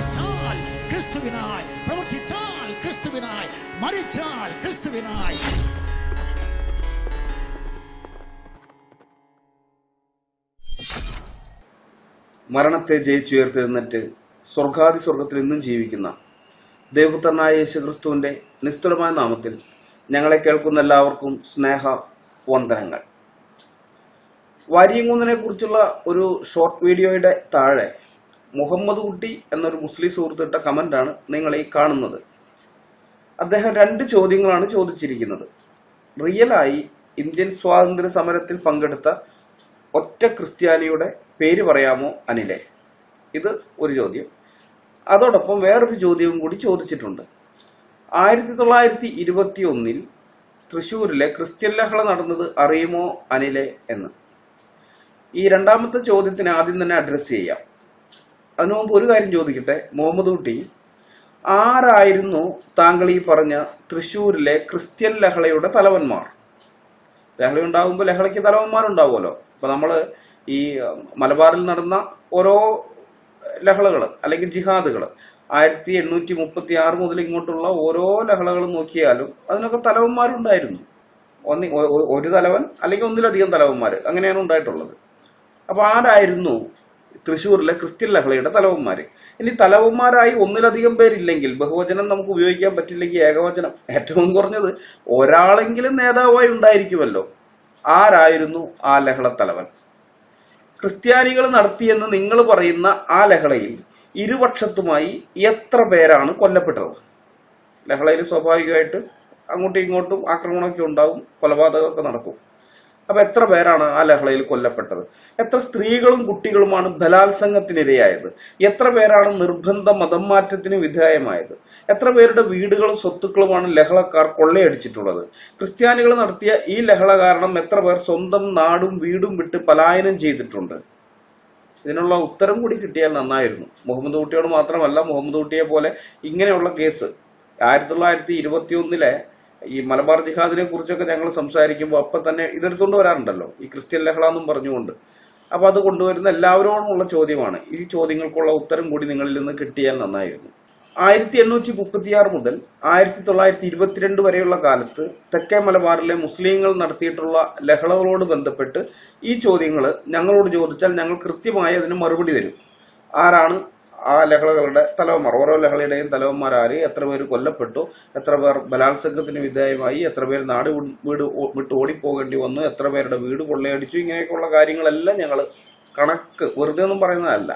ജീവിച്ചാൽ ക്രിസ്തുവിനായി, പ്രവർത്തിച്ചാൽ ക്രിസ്തുവിനായി, മരിച്ചാൽ ക്രിസ്തുവിനായി. മരണത്തെ ജയിച്ചുയർത്തെഴുന്നേറ്റ് സ്വർഗാദി സ്വർഗത്തിൽ ഇന്നും ജീവിക്കുന്ന ദൈവപുത്രനായ യേശുക്രിസ്തുവിന്റെ നിസ്തുലമായ നാമത്തിൽ ഞങ്ങളെ കേൾക്കുന്ന എല്ലാവർക്കും സ്നേഹ വന്ദനങ്ങൾ. വാരിയംകുന്നിനെ കുറിച്ചുള്ള ഒരു ഷോർട്ട് വീഡിയോയുടെ താഴെ മുഹമ്മദ് കുട്ടി എന്നൊരു മുസ്ലിം സുഹൃത്തിട്ട കമന്റാണ് നിങ്ങൾ ഈ കാണുന്നത്. അദ്ദേഹം 2 ചോദ്യങ്ങളാണ് ചോദിച്ചിരിക്കുന്നത്. റിയലായി ഇന്ത്യൻ സ്വാതന്ത്ര്യ സമരത്തിൽ പങ്കെടുത്ത ഒറ്റ ക്രിസ്ത്യാനിയുടെ പേര് പറയാമോ അനിലെ? ഇത് ഒരു ചോദ്യം. അതോടൊപ്പം വേറൊരു ചോദ്യവും കൂടി ചോദിച്ചിട്ടുണ്ട്. 1921 തൃശ്ശൂരിലെ ക്രിസ്ത്യൻ ലഹള നടന്നത് അറിയുമോ അനിലെ എന്ന്. ഈ രണ്ടാമത്തെ ചോദ്യത്തിന് ആദ്യം തന്നെ അഡ്രസ് ചെയ്യാം. അതിനു മുമ്പ് ഒരു കാര്യം ചോദിക്കട്ടെ. മുഹമ്മദ് കുട്ടി, ആരായിരുന്നു താങ്കൾ ഈ പറഞ്ഞ തൃശ്ശൂരിലെ ക്രിസ്ത്യൻ ലഹളയുടെ തലവന്മാർ? ലഹള ഉണ്ടാകുമ്പോൾ ലഹളയ്ക്ക് തലവന്മാരുണ്ടാവുമല്ലോ. ഇപ്പൊ നമ്മള് ഈ മലബാറിൽ നടന്ന ഓരോ ലഹളകൾ അല്ലെങ്കിൽ ജിഹാദുകൾ 1836 മുതൽ ഇങ്ങോട്ടുള്ള ഓരോ ലഹളകളും നോക്കിയാലും അതിനൊക്കെ തലവന്മാരുണ്ടായിരുന്നു. ഒരു തലവൻ അല്ലെങ്കിൽ ഒന്നിലധികം തലവന്മാർ, അങ്ങനെയാണ് ഉണ്ടായിട്ടുള്ളത്. അപ്പൊ ആരായിരുന്നു തൃശ്ശൂരിലെ ക്രിസ്ത്യൻ ലഹളയുടെ തലവന്മാര്? ഇനി തലവന്മാരായി ഒന്നിലധികം പേരില്ലെങ്കിൽ, ബഹുവചനം നമുക്ക് ഉപയോഗിക്കാൻ പറ്റില്ലെങ്കിൽ ഏകവചനം, ഏറ്റവും കുറഞ്ഞത് ഒരാളെങ്കിലും നേതാവായി ഉണ്ടായിരിക്കുമല്ലോ. ആരായിരുന്നു ആ ലഹള തലവൻ? ക്രിസ്ത്യാനികൾ നടത്തിയെന്ന് നിങ്ങൾ പറയുന്ന ആ ലഹളയിൽ ഇരുപക്ഷത്തുമായി എത്ര പേരാണ് കൊല്ലപ്പെട്ടത്? ലഹളയിൽ സ്വാഭാവികമായിട്ട് അങ്ങോട്ടും ഇങ്ങോട്ടും ആക്രമണമൊക്കെ ഉണ്ടാവും, കൊലപാതകമൊക്കെ നടക്കും. അപ്പൊ എത്ര പേരാണ് ആ ലഹളയിൽ കൊല്ലപ്പെട്ടത്? എത്ര സ്ത്രീകളും കുട്ടികളുമാണ് ബലാത്സംഗത്തിനിരയായത്? എത്ര പേരാണ് നിർബന്ധ മതം മാറ്റത്തിന് വിധേയമായത്? എത്ര പേരുടെ വീടുകളും സ്വത്തുക്കളുമാണ് ലഹളക്കാർ കൊള്ളയടിച്ചിട്ടുള്ളത്? ക്രിസ്ത്യാനികൾ നടത്തിയ ഈ ലഹള കാരണം എത്ര പേർ സ്വന്തം നാടും വീടും വിട്ട് പലായനം ചെയ്തിട്ടുണ്ട്? ഇതിനുള്ള ഉത്തരം കൂടി കിട്ടിയാൽ നന്നായിരുന്നു. മുഹമ്മദ് കുട്ടിയോട് മാത്രമല്ല, മുഹമ്മദ് കുട്ടിയെ പോലെ ഇങ്ങനെയുള്ള കേസ് 1921 ഈ മലബാർ ജിഹാദിനെ കുറിച്ചൊക്കെ ഞങ്ങൾ സംസാരിക്കുമ്പോൾ അപ്പൊ തന്നെ ഇതെടുത്തുകൊണ്ട് വരാറുണ്ടല്ലോ, ഈ ക്രിസ്ത്യൻ ലഹള എന്നും പറഞ്ഞുകൊണ്ട്. അപ്പൊ അത് കൊണ്ടുവരുന്ന എല്ലാവരോടുമുള്ള ചോദ്യമാണ്. ഈ ചോദ്യങ്ങൾക്കുള്ള ഉത്തരം കൂടി നിങ്ങളിൽ നിന്ന് കിട്ടിയാൽ നന്നായിരുന്നു. 1836 മുതൽ 1922 വരെയുള്ള കാലത്ത് തെക്കേ മലബാറിലെ മുസ്ലിങ്ങൾ നടത്തിയിട്ടുള്ള ലഹളകളോട് ബന്ധപ്പെട്ട് ഈ ചോദ്യങ്ങൾ ഞങ്ങളോട് ചോദിച്ചാൽ ഞങ്ങൾ കൃത്യമായി അതിന് മറുപടി തരും. ആരാണ് ആ ലഹളകളുടെ തലവന്മാർ? ഓരോ ലഹളയുടെയും തലവന്മാർ ആര്? എത്ര പേര് കൊല്ലപ്പെട്ടു? എത്ര പേർ ബലാത്സംഗത്തിന് വിധേയമായി? എത്ര പേര് നാട് വിട്ട് ഓടിപ്പോകേണ്ടി വന്നു? എത്ര പേരുടെ വീട് കൊള്ളയടിച്ചു? ഇങ്ങനെയൊക്കെയുള്ള കാര്യങ്ങളെല്ലാം ഞങ്ങൾ കണക്ക് വെറുതെ ഒന്നും പറയുന്നതല്ല,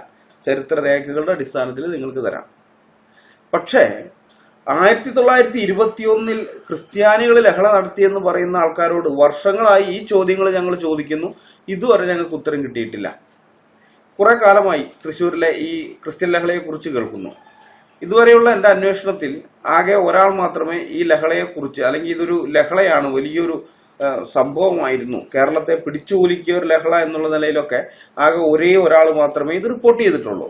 ചരിത്ര രേഖകളുടെ അടിസ്ഥാനത്തിൽ നിങ്ങൾക്ക് തരാം. പക്ഷേ 1921 ക്രിസ്ത്യാനികൾ ലഹള നടത്തിയെന്ന് പറയുന്ന ആൾക്കാരോട് വർഷങ്ങളായി ഈ ചോദ്യങ്ങൾ ഞങ്ങൾ ചോദിക്കുന്നു. ഇതുവരെ ഞങ്ങൾക്ക് ഉത്തരം കിട്ടിയിട്ടില്ല. കുറെ കാലമായി തൃശ്ശൂരിലെ ഈ ക്രിസ്ത്യൻ ലഹളയെ കുറിച്ച് കേൾക്കുന്നു. ഇതുവരെയുള്ള എന്റെ അന്വേഷണത്തിൽ ആകെ ഒരാൾ മാത്രമേ ഈ ലഹളയെ കുറിച്ച്, അല്ലെങ്കിൽ ഇതൊരു ലഹളയാണ്, വലിയൊരു സംഭവമായിരുന്നു, കേരളത്തെ പിടിച്ചുകുലുക്കിയ ഒരു ലഹള എന്നുള്ള നിലയിലൊക്കെ ആകെ ഒരേ ഒരാൾ മാത്രമേ ഇത് റിപ്പോർട്ട് ചെയ്തിട്ടുള്ളൂ.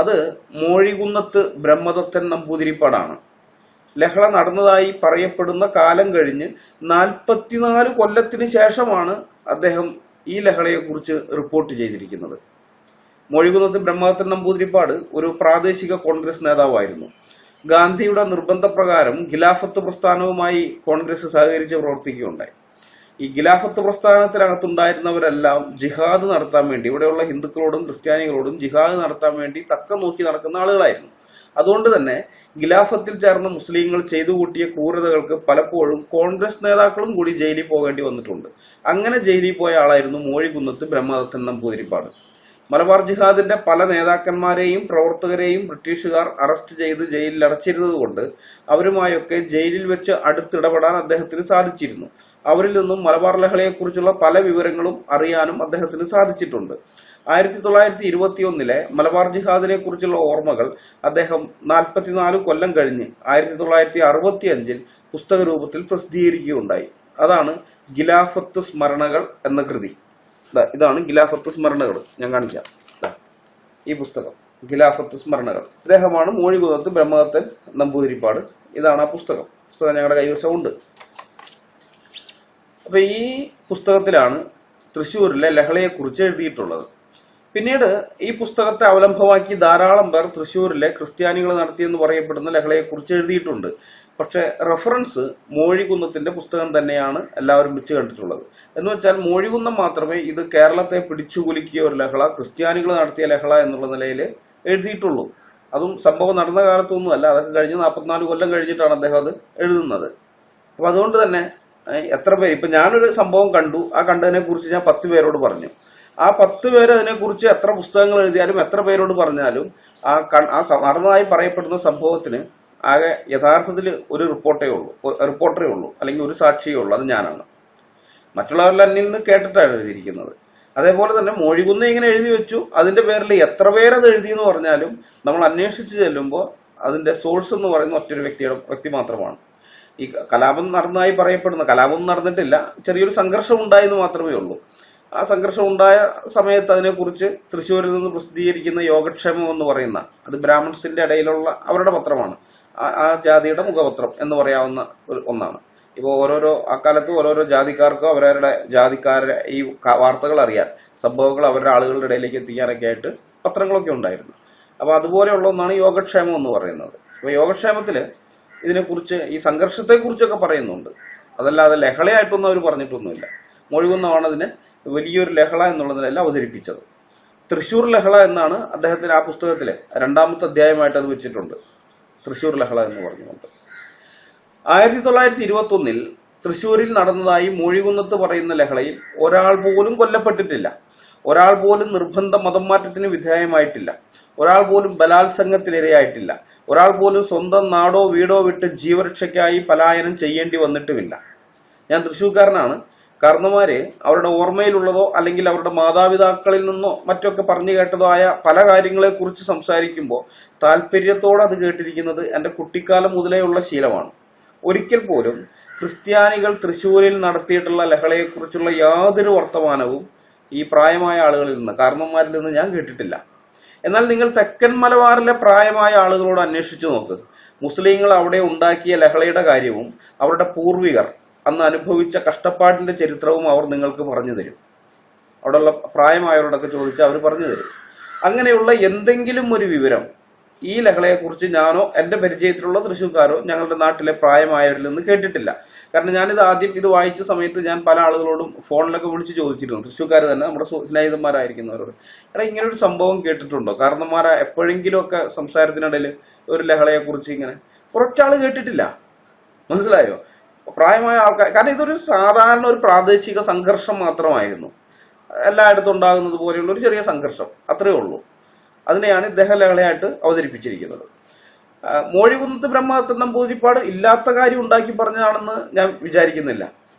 അത് മോഴികുന്നത്ത് ബ്രഹ്മദത്തൻ നമ്പൂതിരിപ്പാടാണ്. ലഹള നടന്നതായി പറയപ്പെടുന്ന കാലം കഴിഞ്ഞ് 44 കൊല്ലത്തിന് ശേഷമാണ് അദ്ദേഹം ഈ ലഹളയെ കുറിച്ച് റിപ്പോർട്ട് ചെയ്തിരിക്കുന്നത്. മോഴികുന്നത്ത് ബ്രഹ്മദത്തൻ നമ്പൂതിരിപ്പാട് ഒരു പ്രാദേശിക കോൺഗ്രസ് നേതാവായിരുന്നു. ഗാന്ധിയുടെ നിർബന്ധപ്രകാരം ഖിലാഫത്ത് പ്രസ്ഥാനവുമായി കോൺഗ്രസ് സഹകരിച്ച് പ്രവർത്തിക്കുകയുണ്ടായി. ഈ ഖിലാഫത്ത് പ്രസ്ഥാനത്തിനകത്തുണ്ടായിരുന്നവരെല്ലാം ജിഹാദ് നടത്താൻ വേണ്ടി, ഇവിടെയുള്ള ഹിന്ദുക്കളോടും ക്രിസ്ത്യാനികളോടും ജിഹാദ് നടത്താൻ വേണ്ടി തക്കം നോക്കി നടക്കുന്ന ആളുകളായിരുന്നു. അതുകൊണ്ട് തന്നെ ഖിലാഫത്തിൽ ചേർന്ന മുസ്ലിങ്ങൾ ചെയ്തു കൂട്ടിയ ക്രൂരതകൾക്ക് പലപ്പോഴും കോൺഗ്രസ് നേതാക്കളും കൂടി ജയിലിൽ പോകേണ്ടി വന്നിട്ടുണ്ട്. അങ്ങനെ ജയിലിൽ പോയ ആളായിരുന്നു മോഴികുന്നത്ത് ബ്രഹ്മദത്തൻ നമ്പൂതിരിപ്പാട്. മലബാർ ജിഹാദിന്റെ പല നേതാക്കന്മാരെയും പ്രവർത്തകരെയും ബ്രിട്ടീഷുകാർ അറസ്റ്റ് ചെയ്ത് ജയിലിൽ അടച്ചിരുന്നത് കൊണ്ട് അവരുമായൊക്കെ ജയിലിൽ വെച്ച് അടുത്തിടപെടാൻ അദ്ദേഹത്തിന് സാധിച്ചിരുന്നു. അവരിൽ നിന്നും മലബാർ ലഹളയെക്കുറിച്ചുള്ള പല വിവരങ്ങളും അറിയാനും അദ്ദേഹത്തിന് സാധിച്ചിട്ടുണ്ട്. 1921 മലബാർ ജിഹാദിനെ കുറിച്ചുള്ള ഓർമ്മകൾ അദ്ദേഹം 44 കൊല്ലം കഴിഞ്ഞ് 1965 പുസ്തക രൂപത്തിൽ പ്രസിദ്ധീകരിക്കുകയുണ്ടായി. അതാണ് ഖിലാഫത്ത് സ്മരണകൾ എന്ന കൃതി. ഇതാണ് ഖിലാഫത്ത് സ്മരണകൾ. ഞാൻ കാണിക്കാം. ഈ പുസ്തകം ഖിലാഫത്ത് സ്മരണകൾ. ഇദ്ദേഹമാണ് മോഴികുന്നത്ത് ബ്രഹ്മദത്തൻ നമ്പൂതിരിപ്പാട്. ഇതാണ് ആ പുസ്തകം. ഞങ്ങളുടെ കൈവശമുണ്ട്. അപ്പൊ ഈ പുസ്തകത്തിലാണ് തൃശ്ശൂരിലെ ലഹളയെക്കുറിച്ച് എഴുതിയിട്ടുള്ളത്. പിന്നീട് ഈ പുസ്തകത്തെ അവലംബമാക്കി ധാരാളം പേർ തൃശ്ശൂരിലെ ക്രിസ്ത്യാനികൾ നടത്തിയെന്ന് പറയപ്പെടുന്ന ലഹളയെക്കുറിച്ച് എഴുതിയിട്ടുണ്ട്. പക്ഷെ റെഫറൻസ് മോഴികുന്നത്തിന്റെ പുസ്തകം തന്നെയാണ് എല്ലാവരും വെച്ച് കണ്ടിട്ടുള്ളത്. എന്ന് വെച്ചാൽ മോഴികുന്നം മാത്രമേ ഇത് കേരളത്തെ പിടിച്ചുകുലുക്കിയ ഒരു ലഹള, ക്രിസ്ത്യാനികൾ നടത്തിയ ലഹള എന്നുള്ള നിലയിൽ എഴുതിയിട്ടുള്ളൂ. അതും സംഭവം നടന്ന കാലത്തൊന്നും അല്ല, അതൊക്കെ കഴിഞ്ഞ് 44 കൊല്ലം കഴിഞ്ഞിട്ടാണ് അദ്ദേഹം അത് എഴുതുന്നത്. അപ്പൊ അതുകൊണ്ട് തന്നെ എത്ര പേര്, ഇപ്പൊ ഞാനൊരു സംഭവം കണ്ടു, ആ കണ്ടതിനെ കുറിച്ച് ഞാൻ 10 പേരോട് പറഞ്ഞു. ആ 10 പേര് അതിനെക്കുറിച്ച് എത്ര പുസ്തകങ്ങൾ എഴുതിയാലും എത്ര പേരോട് പറഞ്ഞാലും ആ നടന്നതായി പറയപ്പെടുന്ന സംഭവത്തിന് ആകെ യഥാർത്ഥത്തിൽ ഒരു റിപ്പോർട്ടറേ ഉള്ളൂ, അല്ലെങ്കിൽ ഒരു സാക്ഷിയേ ഉള്ളൂ, അത് ഞാനാണ്. മറ്റുള്ളവരെല്ലാം എന്നിൽ നിന്ന് കേട്ടിട്ടാണ് എഴുതിയിരിക്കുന്നത്. അതേപോലെ തന്നെ മോഴികുന്ന ഇങ്ങനെ എഴുതി വെച്ചു, അതിന്റെ പേരിൽ എത്ര പേരത് എഴുതി എന്ന് പറഞ്ഞാലും നമ്മൾ അന്വേഷിച്ച് ചെല്ലുമ്പോൾ അതിന്റെ സോഴ്സ് എന്ന് പറയുന്ന ഒറ്റൊരു വ്യക്തി മാത്രമാണ്. ഈ കലാപം നടന്നതായി പറയപ്പെടുന്ന, കലാപം നടന്നിട്ടില്ല, ചെറിയൊരു സംഘർഷം ഉണ്ടായെന്ന് മാത്രമേ ഉള്ളൂ. ആ സംഘർഷം ഉണ്ടായ സമയത്ത് അതിനെക്കുറിച്ച് തൃശ്ശൂരിൽ നിന്ന് പ്രസിദ്ധീകരിക്കുന്ന യോഗക്ഷേമം എന്ന് പറയുന്ന, അത് ബ്രാഹ്മൺസിന്റെ ഇടയിലുള്ള അവരുടെ പത്രമാണ്, ആ ജാതിയുടെ മുഖപത്രം എന്ന് പറയാവുന്ന ഒന്നാണ്. ഇപ്പോൾ അക്കാലത്ത് ഓരോരോ ജാതിക്കാർക്കോ അവരവരുടെ ജാതിക്കാരുടെ ഈ വാർത്തകൾ അറിയാൻ, സംഭവങ്ങൾ അവരുടെ ആളുകളുടെ ഇടയിലേക്ക് എത്തിക്കാനൊക്കെ ആയിട്ട് പത്രങ്ങളൊക്കെ ഉണ്ടായിരുന്നു. അപ്പൊ അതുപോലെയുള്ള ഒന്നാണ് യോഗക്ഷേമം എന്ന് പറയുന്നത്. അപ്പൊ യോഗക്ഷേമത്തില് ഇതിനെക്കുറിച്ച്, ഈ സംഘർഷത്തെക്കുറിച്ചൊക്കെ പറയുന്നുണ്ട്. അതല്ലാതെ ലഹളയായിട്ടൊന്നും അവർ പറഞ്ഞിട്ടൊന്നുമില്ല. മോഴികുന്നമാണ് അതിനെ വലിയൊരു ലഹള എന്നുള്ളതിലല്ല അവതരിപ്പിച്ചത്. തൃശ്ശൂർ ലഹള എന്നാണ് അദ്ദേഹത്തിന് ആ പുസ്തകത്തിലെ 2ാമത്തെ അധ്യായമായിട്ട് അത് വെച്ചിട്ടുണ്ട്, തൃശ്ശൂർ ലഹള എന്ന് പറഞ്ഞുകൊണ്ട്. 1921 തൃശ്ശൂരിൽ നടന്നതായി മോഴികുന്നത്ത് പറയുന്ന ലഹളയിൽ ഒരാൾ പോലും കൊല്ലപ്പെട്ടിട്ടില്ല, ഒരാൾ പോലും നിർബന്ധ മതം മാറ്റത്തിന് വിധേയമായിട്ടില്ല, ഒരാൾ പോലും ബലാത്സംഗത്തിനിരയായിട്ടില്ല, ഒരാൾ പോലും സ്വന്തം നാടോ വീടോ വിട്ട് ജീവരക്ഷയ്ക്കായി പലായനം ചെയ്യേണ്ടി വന്നിട്ടുമില്ല. ഞാൻ തൃശ്ശൂർക്കാരനാണ്. കാരണന്മാര് അവരുടെ ഓർമ്മയിലുള്ളതോ അല്ലെങ്കിൽ അവരുടെ മാതാപിതാക്കളിൽ നിന്നോ മറ്റൊക്കെ പറഞ്ഞു കേട്ടതോ ആയ പല കാര്യങ്ങളെക്കുറിച്ച് സംസാരിക്കുമ്പോൾ താല്പര്യത്തോടെ അത് കേട്ടിരിക്കുന്നത് എൻ്റെ കുട്ടിക്കാലം മുതലേ ഉള്ള ശീലമാണ്. ഒരിക്കൽ പോലും ക്രിസ്ത്യാനികൾ തൃശ്ശൂരിൽ നടത്തിയിട്ടുള്ള ലഹളയെക്കുറിച്ചുള്ള യാതൊരു വർത്തമാനവും ഈ പ്രായമായ ആളുകളിൽ നിന്ന്, കാരണന്മാരിൽ നിന്ന് ഞാൻ കേട്ടിട്ടില്ല. എന്നാൽ നിങ്ങൾ തെക്കൻ മലബാറിലെ പ്രായമായ ആളുകളോട് അന്വേഷിച്ചു നോക്ക്. മുസ്ലിങ്ങൾ അവിടെ ഉണ്ടാക്കിയ ലഹളയുടെ കാര്യവും അവരുടെ പൂർവികർ അന്ന് അനുഭവിച്ച കഷ്ടപ്പാടിന്റെ ചരിത്രവും അവർ നിങ്ങൾക്ക് പറഞ്ഞു തരും. അവിടെയുള്ള പ്രായമായവരോടൊക്കെ ചോദിച്ചാൽ അവർ പറഞ്ഞു തരും. അങ്ങനെയുള്ള എന്തെങ്കിലും ഒരു വിവരം ഈ ലഹളയെക്കുറിച്ച് ഞാനോ എൻ്റെ പരിചയത്തിലുള്ള തൃശ്ശൂർക്കാരോ ഞങ്ങളുടെ നാട്ടിലെ പ്രായമായവരിൽ നിന്ന് കേട്ടിട്ടില്ല. കാരണം ഞാനിത് ആദ്യം ഇത് വായിച്ച സമയത്ത് ഞാൻ പല ആളുകളോടും ഫോണിലൊക്കെ വിളിച്ച് ചോദിച്ചിരുന്നു, തൃശ്ശൂർക്കാർ തന്നെ, നമ്മുടെ സ്നേഹിതന്മാരായിരിക്കുന്നവരോട്, എടാ ഇങ്ങനെ ഒരു സംഭവം കേട്ടിട്ടുണ്ടോ? കാരണന്മാരെ എപ്പോഴെങ്കിലും ഒക്കെ സംസാരത്തിനിടയിൽ ഒരു ലഹളയെക്കുറിച്ച് ഇങ്ങനെ ഒരൊറ്റാള് കേട്ടിട്ടില്ല. മനസ്സിലായോ? പ്രായമായ ആൾക്കാർ, കാരണം ഇതൊരു സാധാരണ ഒരു പ്രാദേശിക സംഘർഷം മാത്രമായിരുന്നു, എല്ലായിടത്തും ഉണ്ടാകുന്നത് പോലെയുള്ള ഒരു ചെറിയ സംഘർഷം, അത്രയേ ഉള്ളൂ. അതിനെയാണ് ഇദ്ദേഹം ലഹളയായിട്ട് അവതരിപ്പിച്ചിരിക്കുന്നത്. മോഴികുന്നത്ത് ബ്രഹ്മദത്തൻ നമ്പൂതിരിപ്പാട് ഇല്ലാത്ത കാര്യം ഉണ്ടാക്കി പറഞ്ഞതാണെന്ന് ഞാൻ വിചാരിക്കുന്നില്ല.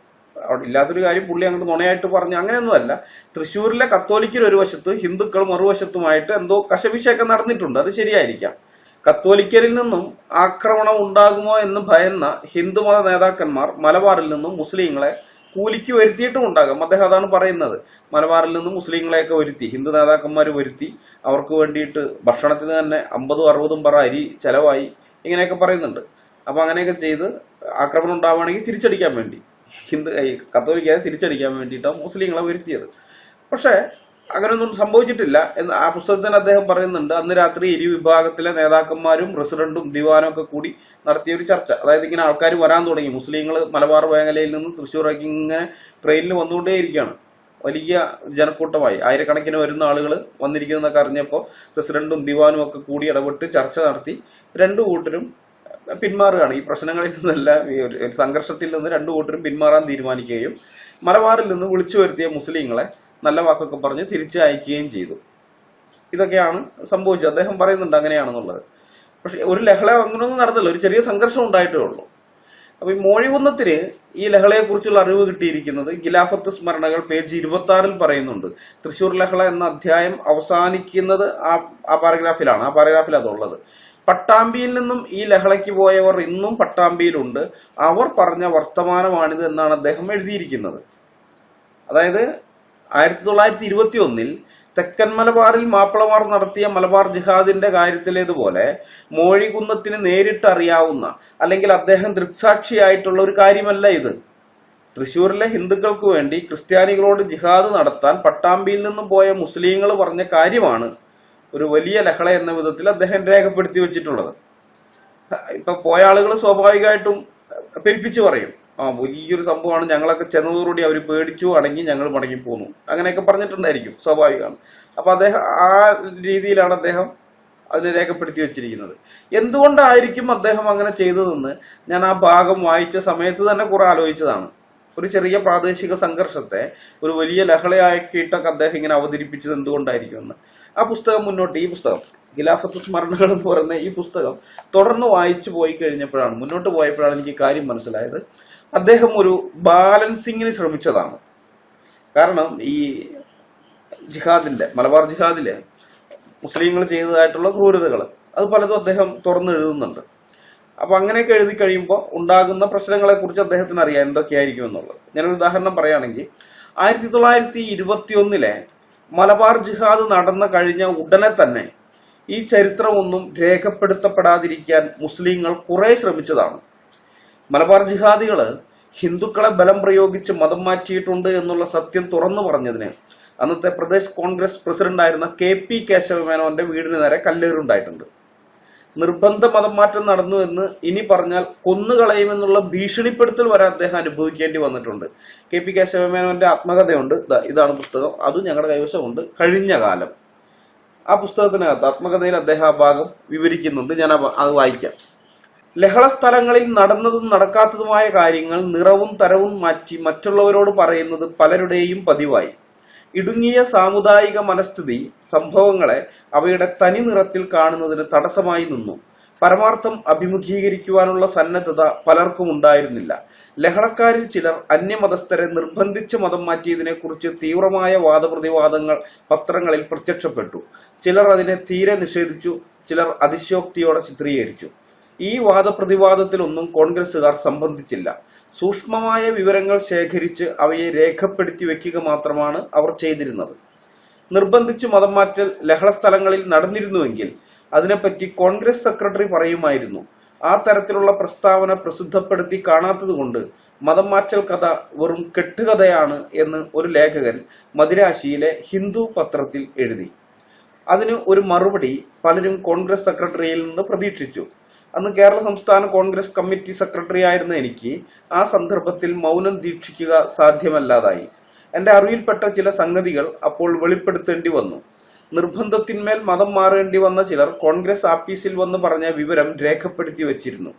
അവിടെ ഇല്ലാത്തൊരു കാര്യം പുള്ളി അങ്ങോട്ട് നുണയായിട്ട് പറഞ്ഞു, അങ്ങനെയൊന്നുമല്ല. തൃശ്ശൂരിലെ കത്തോലിക്കർ ഒരു വശത്ത്, ഹിന്ദുക്കൾ മറുവശത്തുമായിട്ട് എന്തോ കശപിശയൊക്കെ നടന്നിട്ടുണ്ട്, അത് ശരിയായിരിക്കാം. കത്തോലിക്കരിൽ നിന്നും ആക്രമണം ഉണ്ടാകുമോ എന്ന് ഭയന്ന ഹിന്ദുമത നേതാക്കന്മാർ മലബാറിൽ നിന്നും മുസ്ലിങ്ങളെ കൂലിക്ക് വരുത്തിയിട്ടും ഉണ്ടാകാം. അദ്ദേഹം അതാണ് പറയുന്നത്. മലബാറിൽ നിന്നും മുസ്ലിങ്ങളെയൊക്കെ വരുത്തി, ഹിന്ദു നേതാക്കന്മാർ വരുത്തി, അവർക്ക് വേണ്ടിയിട്ട് ഭക്ഷണത്തിന് തന്നെ 50-60 പറ അരി ചെലവായി, ഇങ്ങനെയൊക്കെ പറയുന്നുണ്ട്. അപ്പൊ അങ്ങനെയൊക്കെ ചെയ്ത് ആക്രമണം ഉണ്ടാവുകയാണെങ്കിൽ തിരിച്ചടിക്കാൻ വേണ്ടി, കത്തോലിക്കാരെ തിരിച്ചടിക്കാൻ വേണ്ടിയിട്ടാണ് മുസ്ലിങ്ങളെ വരുത്തിയത്. പക്ഷേ അങ്ങനെയൊന്നും സംഭവിച്ചിട്ടില്ല എന്ന് ആ പുസ്തകത്തിൽ അദ്ദേഹം പറയുന്നുണ്ട്. അന്ന് രാത്രി ഇരു വിഭാഗത്തിലെ നേതാക്കന്മാരും പ്രസിഡന്റും ദിവാനും ഒക്കെ കൂടി നടത്തിയ ഒരു ചർച്ച. അതായത് ഇങ്ങനെ ആൾക്കാർ വരാൻ തുടങ്ങി, മുസ്ലിങ്ങൾ മലബാർ മേഖലയിൽ നിന്ന് തൃശ്ശൂരേക്ക് ഇങ്ങനെ ട്രെയിനിൽ വന്നുകൊണ്ടേയിരിക്കുകയാണ്, വലിയ ജനക്കൂട്ടമായി, ആയിരക്കണക്കിന് വരുന്ന ആളുകൾ വന്നിരിക്കുന്നതൊക്കെ അറിഞ്ഞപ്പോൾ പ്രസിഡന്റും ദിവാനും ഒക്കെ കൂടി ഇടപെട്ട് ചർച്ച നടത്തി 2 കൂട്ടരും പിന്മാറുകയാണ്. ഈ പ്രശ്നങ്ങളിൽ നിന്നെല്ലാം, ഈ ഒരു സംഘർഷത്തിൽ നിന്ന് 2 കൂട്ടരും പിന്മാറാൻ തീരുമാനിക്കുകയും മലബാറിൽ നിന്ന് വിളിച്ചു വരുത്തിയ മുസ്ലിങ്ങളെ നല്ല വാക്കൊക്കെ പറഞ്ഞ് തിരിച്ചു അയക്കുകയും ചെയ്തു. ഇതൊക്കെയാണ് സംഭവിച്ചത്. അദ്ദേഹം പറയുന്നുണ്ട് അങ്ങനെയാണെന്നുള്ളത്. പക്ഷെ ഒരു ലഹള അങ്ങനെയൊന്നും നടന്നില്ല, ഒരു ചെറിയ സംഘർഷം ഉണ്ടായിട്ടേ ഉള്ളൂ. അപ്പൊ ഈ മോഴികുന്നത്തിന് ഈ ലഹളയെക്കുറിച്ചുള്ള അറിവ് കിട്ടിയിരിക്കുന്നത് ഖിലാഫത്ത് സ്മരണകൾ പേജ് 26 പറയുന്നുണ്ട്. തൃശ്ശൂർ ലഹള എന്ന അധ്യായം അവസാനിക്കുന്നത് ആ പാരഗ്രാഫിലാണ്. ആ പാരഗ്രാഫിൽ അതുള്ളത്. പട്ടാമ്പിയിൽ നിന്നും ഈ ലഹളയ്ക്ക് പോയവർ ഇന്നും പട്ടാമ്പിയിലുണ്ട്, അവർ പറഞ്ഞ വർത്തമാനമാണിത് എന്നാണ് അദ്ദേഹം എഴുതിയിരിക്കുന്നത്. അതായത് 1921 തെക്കൻ മലബാറിൽ മാപ്പിളമാർ നടത്തിയ മലബാർ ജിഹാദിന്റെ കാര്യത്തിലേതുപോലെ മോഴികുന്നത്തിന് നേരിട്ട് അറിയാവുന്ന അല്ലെങ്കിൽ അദ്ദേഹം ദൃക്സാക്ഷിയായിട്ടുള്ള ഒരു കാര്യമല്ല ഇത്. തൃശ്ശൂരിലെ ഹിന്ദുക്കൾക്ക് വേണ്ടി ക്രിസ്ത്യാനികളോട് ജിഹാദ് നടത്താൻ പട്ടാമ്പിയിൽ നിന്നും പോയ മുസ്ലിങ്ങൾ പറഞ്ഞ കാര്യമാണ് ഒരു വലിയ ലഹള എന്ന വിധത്തിൽ അദ്ദേഹം രേഖപ്പെടുത്തി വെച്ചിട്ടുള്ളത്. ഇപ്പൊ പോയ ആളുകൾ സ്വാഭാവികമായിട്ടും പെരുപ്പിച്ചു പറയും, വലിയൊരു സംഭവമാണ്, ഞങ്ങളൊക്കെ ചെന്നതോടുകൂടി അവർ പേടിച്ചു അടങ്ങി, ഞങ്ങൾ മടങ്ങി പോന്നു, അങ്ങനെയൊക്കെ പറഞ്ഞിട്ടുണ്ടായിരിക്കും, സ്വാഭാവികമാണ്. അപ്പൊ അദ്ദേഹം ആ രീതിയിലാണ് അദ്ദേഹം അതിനെ രേഖപ്പെടുത്തി വെച്ചിരിക്കുന്നത്. എന്തുകൊണ്ടായിരിക്കും അദ്ദേഹം അങ്ങനെ ചെയ്തതെന്ന് ഞാൻ ആ ഭാഗം വായിച്ച സമയത്ത് തന്നെ കുറെ ആലോചിച്ചതാണ്. ഒരു ചെറിയ പ്രാദേശിക സംഘർഷത്തെ ഒരു വലിയ ലഹളയാക്കിയിട്ടൊക്കെ അദ്ദേഹം ഇങ്ങനെ അവതരിപ്പിച്ചത് എന്തുകൊണ്ടായിരിക്കുമെന്ന്. ആ പുസ്തകം മുന്നോട്ട്, ഈ പുസ്തകം ഖിലാഫത്ത് സ്മരണകൾ എന്ന് പറയുന്ന ഈ പുസ്തകം തുടർന്ന് വായിച്ചു പോയി കഴിഞ്ഞപ്പോഴാണ്, മുന്നോട്ട് പോയപ്പോഴാണ് എനിക്ക് കാര്യം മനസ്സിലായത്. അദ്ദേഹം ഒരു ബാലൻസിങ്ങിന് ശ്രമിച്ചതാണ്. കാരണം ഈ ജിഹാദിന്റെ, മലബാർ ജിഹാദിലെ മുസ്ലിങ്ങൾ ചെയ്തതായിട്ടുള്ള ക്രൂരതകൾ അത് പലതും അദ്ദേഹം തുറന്ന് എഴുതുന്നുണ്ട്. അപ്പൊ അങ്ങനെയൊക്കെ എഴുതി കഴിയുമ്പോൾ ഉണ്ടാകുന്ന പ്രശ്നങ്ങളെ കുറിച്ച് അദ്ദേഹത്തിന് അറിയാം എന്തൊക്കെയായിരിക്കും എന്നുള്ളത്. ഞാനൊരു ഉദാഹരണം പറയുകയാണെങ്കിൽ 1921 മലബാർ ജിഹാദ് നടന്ന കഴിഞ്ഞ ഉടനെ തന്നെ ഈ ചരിത്രമൊന്നും രേഖപ്പെടുത്തപ്പെടാതിരിക്കാൻ മുസ്ലിങ്ങൾ കുറെ ശ്രമിച്ചതാണ്. മലബാർ ജിഹാദികള് ഹിന്ദുക്കളെ ബലം പ്രയോഗിച്ച് മതം മാറ്റിയിട്ടുണ്ട് എന്നുള്ള സത്യം തുറന്നു പറഞ്ഞതിന് അന്നത്തെ പ്രദേശ് കോൺഗ്രസ് പ്രസിഡന്റായിരുന്ന KP കേശവമേനോന്റെ വീടിന് നേരെ കല്ലേറുണ്ടായിട്ടുണ്ട്. നിർബന്ധ മതം മാറ്റം നടന്നു എന്ന് ഇനി പറഞ്ഞാൽ കൊന്നുകളയുമെന്നുള്ള ഭീഷണിപ്പെടുത്തൽ വരെ അദ്ദേഹം അനുഭവിക്കേണ്ടി വന്നിട്ടുണ്ട്. KP കേശവമേനോന്റെ ആത്മകഥയുണ്ട്, ഇതാണ് പുസ്തകം, അതും ഞങ്ങളുടെ കൈവശമുണ്ട്, കഴിഞ്ഞ കാലം. ആ പുസ്തകത്തിനകത്ത് ആത്മകഥയിൽ അദ്ദേഹം ആ ഭാഗം വിവരിക്കുന്നുണ്ട്. ഞാൻ അത് വായിക്കാം. ലഹള സ്ഥലങ്ങളിൽ നടന്നതും നടക്കാത്തതുമായ കാര്യങ്ങൾ നിറവും തരവും മാറ്റി മറ്റുള്ളവരോട് പറയുന്നത് പലരുടെയും പതിവായി. ഇടുങ്ങിയ സാമുദായിക മനസ്ഥിതി സംഭവങ്ങളെ അവയുടെ തനി നിറത്തിൽ കാണുന്നതിന് തടസ്സമായി നിന്നു. പരമാർത്ഥം അഭിമുഖീകരിക്കുവാനുള്ള സന്നദ്ധത പലർക്കും ഉണ്ടായിരുന്നില്ല. ലഹളക്കാരിൽ ചിലർ അന്യമതസ്ഥരെ നിർബന്ധിച്ച് മതം മാറ്റിയതിനെക്കുറിച്ച് തീവ്രമായ വാദപ്രതിവാദങ്ങൾ പത്രങ്ങളിൽ പ്രത്യക്ഷപ്പെട്ടു. ചിലർ അതിനെ തീരെ നിഷേധിച്ചു, ചിലർ അതിശയോക്തിയോടെ ചിത്രീകരിച്ചു. ഈ വാദപ്രതിവാദത്തിലൊന്നും കോൺഗ്രസുകാർ സംബന്ധിച്ചില്ല. സൂക്ഷ്മമായ വിവരങ്ങൾ ശേഖരിച്ച് അവയെ രേഖപ്പെടുത്തി വെക്കുക മാത്രമാണ് അവർ ചെയ്തിരുന്നത്. നിർബന്ധിച്ചു മതം മാറ്റൽ ലഹള സ്ഥലങ്ങളിൽ നടന്നിരുന്നുവെങ്കിൽ അതിനെപ്പറ്റി കോൺഗ്രസ് സെക്രട്ടറി പറയുമായിരുന്നു. ആ തരത്തിലുള്ള പ്രസ്താവന പ്രസിദ്ധപ്പെടുത്തി കാണാത്തതുകൊണ്ട് മതം മാറ്റൽ കഥ വെറും കെട്ടുകഥയാണ് എന്ന് ഒരു ലേഖകൻ മദിരാശിയിലെ ഹിന്ദു പത്രത്തിൽ എഴുതി. അതിന് ഒരു മറുപടി പലരും കോൺഗ്രസ് സെക്രട്ടറിയിൽ നിന്ന് പ്രതീക്ഷിച്ചു. അന്ന് കേരള സംസ്ഥാന കോൺഗ്രസ് കമ്മിറ്റി സെക്രട്ടറി ആയിരുന്ന എനിക്ക് ആ സന്ദർഭത്തിൽ മൗനം ദീക്ഷിക്കുക സാധ്യമല്ലാതായി. എന്റെ അറിവിൽപ്പെട്ട ചില സംഗതികൾ അപ്പോൾ വെളിപ്പെടുത്തേണ്ടി വന്നു. നിർബന്ധത്തിന്മേൽ മതം മാറേണ്ടി വന്ന ചിലർ കോൺഗ്രസ് ആഫീസിൽ വന്ന് പറഞ്ഞ വിവരം രേഖപ്പെടുത്തി വെച്ചിരുന്നു.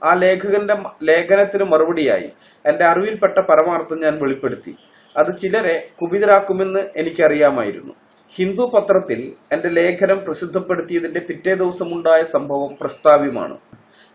ആ ലേഖകന്റെ ലേഖനത്തിന് മറുപടിയായി എന്റെ അറിവിൽപ്പെട്ട പരമാർത്ഥം ഞാൻ വെളിപ്പെടുത്തി. അത് ചിലരെ കുപിതരാക്കുമെന്ന് എനിക്കറിയാമായിരുന്നു. ഹിന്ദു പത്രത്തിൽ എന്റെ ലേഖനം പ്രസിദ്ധപ്പെടുത്തിയതിന്റെ പിറ്റേ ദിവസമുണ്ടായ സംഭവം പ്രസ്താവ്യമാണ്.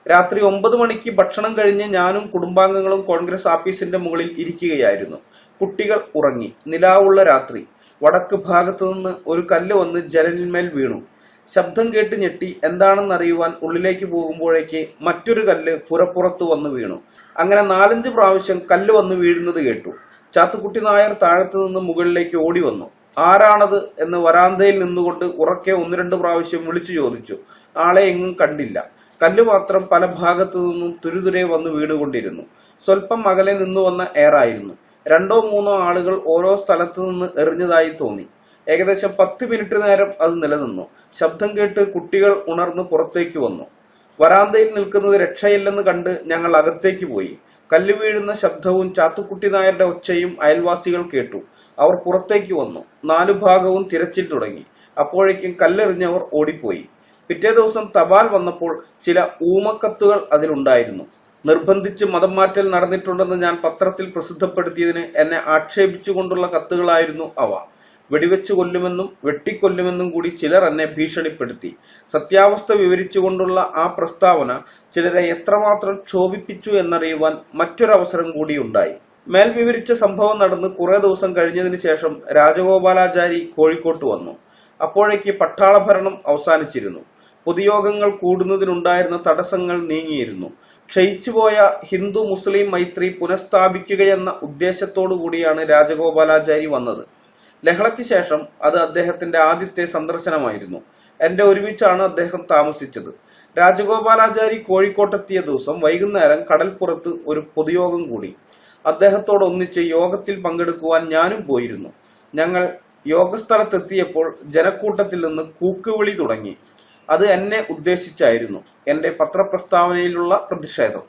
രാത്രി 9 മണിക്ക് ഭക്ഷണം കഴിഞ്ഞ് ഞാനും കുടുംബാംഗങ്ങളും കോൺഗ്രസ് ആഫീസിന്റെ മുകളിൽ ഇരിക്കുകയായിരുന്നു. കുട്ടികൾ ഉറങ്ങി. നിലാവുള്ള രാത്രി. വടക്ക് ഭാഗത്തു നിന്ന് ഒരു കല്ല് വന്ന് ജനലിന്മേൽ വീണു. ശബ്ദം കേട്ട് ഞെട്ടി എന്താണെന്നറിയുവാൻ ഉള്ളിലേക്ക് പോകുമ്പോഴേക്ക് മറ്റൊരു കല്ല് പുറത്തു വന്ന് വീണു. അങ്ങനെ 4-5 പ്രാവശ്യം കല്ല് വന്ന് വീഴുന്നത് കേട്ടു. ചാത്തുക്കുട്ടി നായർ താഴത്തു നിന്ന് മുകളിലേക്ക് ഓടി വന്നു. ആരാണത് എന്ന് വരാന്തയിൽ നിന്നുകൊണ്ട് ഉറക്കെ 1-2 പ്രാവശ്യം വിളിച്ചു ചോദിച്ചു. ആളെ എങ്ങും കണ്ടില്ല. കല്ല് മാത്രം പല ഭാഗത്തു നിന്നും തുരുതുരെ വന്ന് വീണുകൊണ്ടിരുന്നു. സ്വല്പം അകലെ നിന്നു വന്ന എയറായിരുന്നു. 2-3 ആളുകൾ ഓരോ സ്ഥലത്തു നിന്ന് എറിഞ്ഞതായി തോന്നി. ഏകദേശം 10 മിനിറ്റ് നേരം അത് നിലനിന്നു. ശബ്ദം കേട്ട് കുട്ടികൾ ഉണർന്ന് പുറത്തേക്ക് വന്നു. വരാന്തയിൽ നിൽക്കുന്നത് രക്ഷയില്ലെന്ന് കണ്ട് ഞങ്ങൾ അകത്തേക്ക് പോയി. കല്ല് വീഴുന്ന ശബ്ദവും ചാത്തുക്കുട്ടി നായരുടെ ഒച്ചയും അയൽവാസികൾ കേട്ടു. അവർ പുറത്തേക്ക് വന്നു. 4 ഭാഗവും തിരച്ചിൽ തുടങ്ങി. അപ്പോഴേക്കും കല്ലെറിഞ്ഞവർ ഓടിപ്പോയി. പിറ്റേ ദിവസം തപാൽ വന്നപ്പോൾ ചില ഊമക്കത്തുകൾ അതിലുണ്ടായിരുന്നു. നിർബന്ധിച്ച് മതം മാറ്റൽ നടന്നിട്ടുണ്ടെന്ന് ഞാൻ പത്രത്തിൽ പ്രസിദ്ധപ്പെടുത്തിയതിന് എന്നെ ആക്ഷേപിച്ചുകൊണ്ടുള്ള കത്തുകളായിരുന്നു അവ. വെടിവെച്ച് കൊല്ലുമെന്നും വെട്ടിക്കൊല്ലുമെന്നും കൂടി ചിലർ എന്നെ ഭീഷണിപ്പെടുത്തി. സത്യാവസ്ഥ വിവരിച്ചുകൊണ്ടുള്ള ആ പ്രസ്താവന ചിലരെ എത്രമാത്രം ക്ഷോഭിപ്പിച്ചു എന്നറിയുവാൻ മറ്റൊരവസരം കൂടിയുണ്ടായി. മേൽ വിവരിച്ച സംഭവം നടന്ന് കുറെ ദിവസം കഴിഞ്ഞതിന് ശേഷം രാജഗോപാലാചാരി കോഴിക്കോട്ട് വന്നു. അപ്പോഴേക്ക് പട്ടാള ഭരണം അവസാനിച്ചിരുന്നു. പൊതുയോഗങ്ങൾ കൂടുന്നതിനുണ്ടായിരുന്ന തടസ്സങ്ങൾ നീങ്ങിയിരുന്നു. ക്ഷയിച്ചുപോയ ഹിന്ദു മുസ്ലിം മൈത്രി പുനഃസ്ഥാപിക്കുകയെന്ന ഉദ്ദേശത്തോടു കൂടിയാണ് രാജഗോപാലാചാരി വന്നത്. ലഹളയ്ക്ക് ശേഷം അത് അദ്ദേഹത്തിന്റെ ആദ്യത്തെ സന്ദർശനമായിരുന്നു. എന്റെ ഒരുമിച്ചാണ് അദ്ദേഹം താമസിച്ചത്. രാജഗോപാലാചാരി കോഴിക്കോട്ടെത്തിയ ദിവസം വൈകുന്നേരം കടൽപ്പുറത്ത് ഒരു പൊതുയോഗം കൂടി. അദ്ദേഹത്തോട് ഒന്നിച്ച് യോഗത്തിൽ പങ്കെടുക്കുവാൻ ഞാനും പോയിരുന്നു. ഞങ്ങൾ യോഗസ്ഥലത്തെത്തിയപ്പോൾ ജനക്കൂട്ടത്തിൽ നിന്ന് കൂക്കുവിളി തുടങ്ങി. അത് എന്നെ ഉദ്ദേശിച്ചായിരുന്നു. എന്റെ പത്രപ്രസ്താവനയിലുള്ള പ്രതിഷേധം.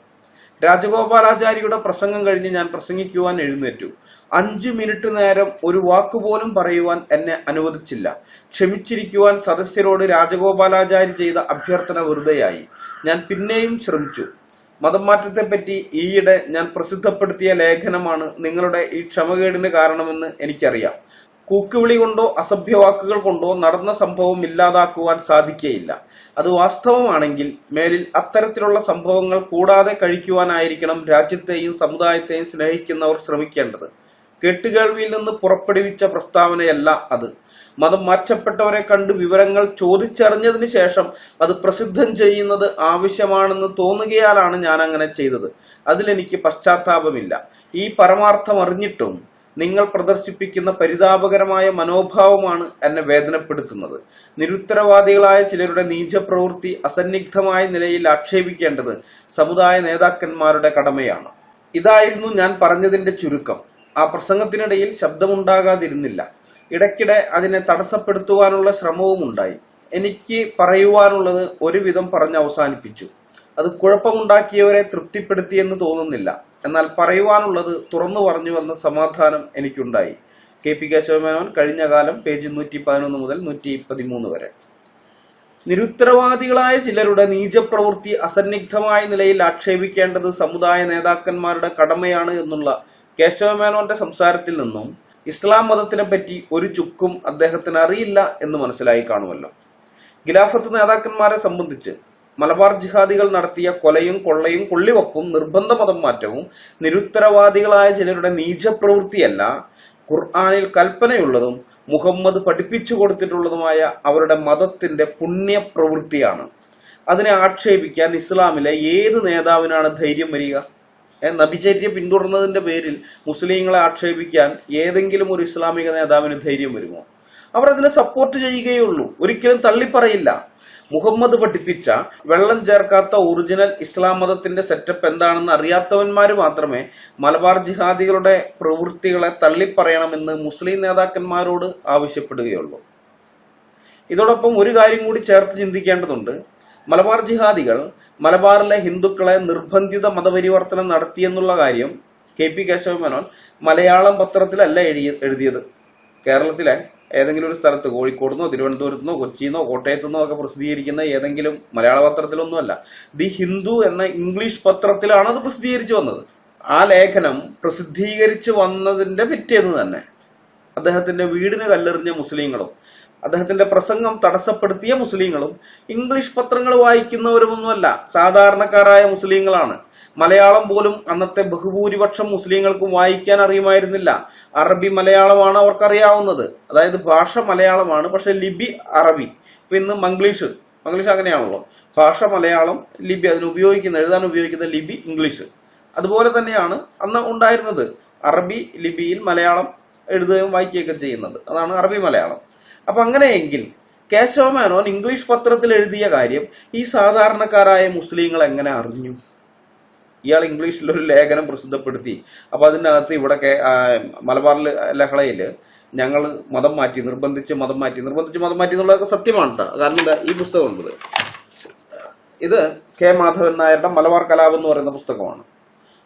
രാജഗോപാലാചാരിയുടെ പ്രസംഗം കഴിഞ്ഞ് ഞാൻ പ്രസംഗിക്കുവാൻ എഴുന്നേറ്റു. 5 മിനിറ്റ് നേരം ഒരു വാക്കുപോലും പറയുവാൻ എന്നെ അനുവദിച്ചില്ല. ക്ഷമിച്ചിരിക്കുവാൻ സദസ്യരോട് രാജഗോപാലാചാരി ചെയ്ത അഭ്യർത്ഥന വെറുതെയായി. ഞാൻ പിന്നെയും ശ്രമിച്ചു. മതം മാറ്റത്തെപ്പറ്റി ഈയിടെ ഞാൻ പ്രസിദ്ധപ്പെടുത്തിയ ലേഖനമാണ് നിങ്ങളുടെ ഈ ക്ഷമകേടിന് കാരണമെന്ന് എനിക്കറിയാം. കൂക്കുവിളി കൊണ്ടോ അസഭ്യവാക്കുകൾ കൊണ്ടോ നടന്ന സംഭവം ഇല്ലാതാക്കുവാൻ സാധിക്കുകയില്ല. അത് വാസ്തവമാണെങ്കിൽ മേലിൽ അത്തരത്തിലുള്ള സംഭവങ്ങൾ കൂടാതെ കഴിക്കുവാനായിരിക്കണം രാജ്യത്തെയും സമുദായത്തെയും സ്നേഹിക്കുന്നവർ ശ്രമിക്കേണ്ടത്. കേട്ടുകേൾവിയിൽ നിന്ന് പുറപ്പെടുവിച്ച പ്രസ്താവനയല്ല അത്. മതം മാറ്റപ്പെട്ടവരെ കണ്ട് വിവരങ്ങൾ ചോദിച്ചറിഞ്ഞതിന് ശേഷം അത് പ്രസിദ്ധം ചെയ്യുന്നത് ആവശ്യമാണെന്ന് തോന്നുകയാലാണ് ഞാൻ അങ്ങനെ ചെയ്തത്. അതിലെനിക്ക് പശ്ചാത്താപമില്ല. ഈ പരമാർത്ഥം അറിഞ്ഞിട്ടും നിങ്ങൾ പ്രദർശിപ്പിക്കുന്ന പരിതാപകരമായ മനോഭാവമാണ് എന്നെ വേദനപ്പെടുത്തുന്നത്. നിരുത്തരവാദികളായ ചിലരുടെ നീചപ്രവൃത്തി അസന്നിഗ്ധമായ നിലയിൽ ആക്ഷേപിക്കേണ്ടത് സമുദായ നേതാക്കന്മാരുടെ കടമയാണ്. ഇതായിരുന്നു ഞാൻ പറഞ്ഞതിന്റെ ചുരുക്കം. ആ പ്രസംഗത്തിനിടയിൽ ശബ്ദമുണ്ടാകാതിരുന്നില്ല. ഇടയ്ക്കിടെ അതിനെ തടസ്സപ്പെടുത്തുവാനുള്ള ശ്രമവും ഉണ്ടായി. എനിക്ക് പറയുവാനുള്ളത് ഒരുവിധം പറഞ്ഞ് അവസാനിപ്പിച്ചു. അത് കുഴപ്പമുണ്ടാക്കിയവരെ തൃപ്തിപ്പെടുത്തിയെന്ന് തോന്നുന്നില്ല. എന്നാൽ പറയുവാനുള്ളത് തുറന്നു പറഞ്ഞുവെന്ന സമാധാനം എനിക്കുണ്ടായി. KP കേശവമേനോൻ, കഴിഞ്ഞ കാലം, പേജ് 111 മുതൽ 113 വരെ. നിരുത്തരവാദികളായ ചിലരുടെ നീചപ്രവൃത്തി അസന്നിഗ്ധമായ നിലയിൽ ആക്ഷേപിക്കേണ്ടത് സമുദായ നേതാക്കന്മാരുടെ കടമയാണ് എന്നുള്ള കേശവമേനോന്റെ സംസാരത്തിൽ നിന്നും ഇസ്ലാം മതത്തിനെ പറ്റി ഒരു ചുക്കും അദ്ദേഹത്തിന് അറിയില്ല എന്ന് മനസ്സിലായി കാണുമല്ലോ. ഖിലാഫത്ത് നേതാക്കന്മാരെ സംബന്ധിച്ച് മലബാർ ജിഹാദികൾ നടത്തിയ കൊലയും കൊള്ളയും കൊള്ളിവെപ്പും നിർബന്ധ മതം മാറ്റവും നിരുത്തരവാദികളായ ചിലരുടെ നീചപ്രവൃത്തിയല്ല, ഖുർആനിൽ കൽപ്പനയുള്ളതും മുഹമ്മദ് പഠിപ്പിച്ചു കൊടുത്തിട്ടുള്ളതുമായ അവരുടെ മതത്തിന്റെ പുണ്യപ്രവൃത്തിയാണ്. അതിനെ ആക്ഷേപിക്കാൻ ഇസ്ലാമിലെ ഏത് നേതാവിനാണ് ധൈര്യം വരിക? നബിചര്യ പിന്തുടർന്നതിന്റെ പേരിൽ മുസ്ലിങ്ങളെ ആക്ഷേപിക്കാൻ ഏതെങ്കിലും ഒരു ഇസ്ലാമിക നേതാവിന് ധൈര്യം വരുമോ? അവർ അതിനെ സപ്പോർട്ട് ചെയ്യുകയുള്ളൂ, ഒരിക്കലും തള്ളിപ്പറയില്ല. മുഹമ്മദ് പഠിപ്പിച്ച വെള്ളം ചേർക്കാത്ത ഒറിജിനൽ ഇസ്ലാം മതത്തിന്റെ സെറ്റപ്പ് എന്താണെന്ന് അറിയാത്തവന്മാര് മാത്രമേ മലബാർ ജിഹാദികളുടെ പ്രവൃത്തികളെ തള്ളിപ്പറയണമെന്ന് മുസ്ലിം നേതാക്കന്മാരോട് ആവശ്യപ്പെടുകയുള്ളൂ. ഇതോടൊപ്പം ഒരു കാര്യം കൂടി ചേർത്ത് ചിന്തിക്കേണ്ടതുണ്ട്. മലബാർ ജിഹാദികൾ മലബാറിലെ ഹിന്ദുക്കളെ നിർബന്ധിത മതപരിവർത്തനം നടത്തിയെന്നുള്ള കാര്യം KP കേശവമേനോൻ മലയാളം പത്രത്തിലല്ല എഴുതിയത്. കേരളത്തിലെ ഏതെങ്കിലും ഒരു സ്ഥലത്ത്, കോഴിക്കോടുന്നോ തിരുവനന്തപുരത്തുനിന്നോ കൊച്ചിന്നോ കോട്ടയത്തുനിന്നോ ഒക്കെ പ്രസിദ്ധീകരിക്കുന്ന ഏതെങ്കിലും മലയാള പത്രത്തിലൊന്നുമല്ല. ദി ഹിന്ദു എന്ന ഇംഗ്ലീഷ് പത്രത്തിലാണ് അത് പ്രസിദ്ധീകരിച്ചു വന്നത്. ആ ലേഖനം പ്രസിദ്ധീകരിച്ചു വന്നതിന്റെ പിറ്റേന്ന് തന്നെ അദ്ദേഹത്തിന്റെ വീടിന് കല്ലെറിഞ്ഞ മുസ്ലിങ്ങളും അദ്ദേഹത്തിന്റെ പ്രസംഗം തടസ്സപ്പെടുത്തിയ മുസ്ലിങ്ങളും ഇംഗ്ലീഷ് പത്രങ്ങൾ വായിക്കുന്നവരുമൊന്നുമല്ല, സാധാരണക്കാരായ മുസ്ലിങ്ങളാണ്. മലയാളം പോലും അന്നത്തെ ബഹുഭൂരിപക്ഷം മുസ്ലിങ്ങൾക്കും വായിക്കാൻ അറിയുമായിരുന്നില്ല. അറബി മലയാളമാണ് അവർക്കറിയാവുന്നത്. അതായത് ഭാഷ മലയാളമാണ്, പക്ഷെ ലിപി അറബി. ഇപ്പൊ ഇന്ന് മംഗ്ലീഷ് അങ്ങനെയാണല്ലോ. ഭാഷ മലയാളം, ലിപി അതിന് ഉപയോഗിക്കുന്ന, എഴുതാൻ ഉപയോഗിക്കുന്ന ലിപി ഇംഗ്ലീഷ്. അതുപോലെ തന്നെയാണ് അന്ന് ഉണ്ടായിരുന്നത്. അറബി ലിപിയിൽ മലയാളം എഴുതുകയും വായിക്കുകയൊക്കെ ചെയ്യുന്നത്, അതാണ് അറബി മലയാളം. അപ്പൊ അങ്ങനെയെങ്കിൽ കേശവമേനോൻ ഇംഗ്ലീഷ് പത്രത്തിൽ എഴുതിയ കാര്യം ഈ സാധാരണക്കാരായ മുസ്ലിങ്ങൾ എങ്ങനെ അറിഞ്ഞു? ഇയാൾ ഇംഗ്ലീഷിലൊരു ലേഖനം പ്രസിദ്ധപ്പെടുത്തി. അപ്പൊ അതിനകത്ത് ഇവിടെ മലബാർ ലഹളയില് ഞങ്ങൾ മതം മാറ്റി, നിർബന്ധിച്ച് മതം മാറ്റി എന്നുള്ളതൊക്കെ സത്യമാണ് കേട്ടോ. കാരണം എന്താ, ഈ പുസ്തകം ഉള്ളത്, ഇത് K. മാധവൻ നായരുടെ മലബാർ കലാപം എന്ന് പറയുന്ന പുസ്തകമാണ്.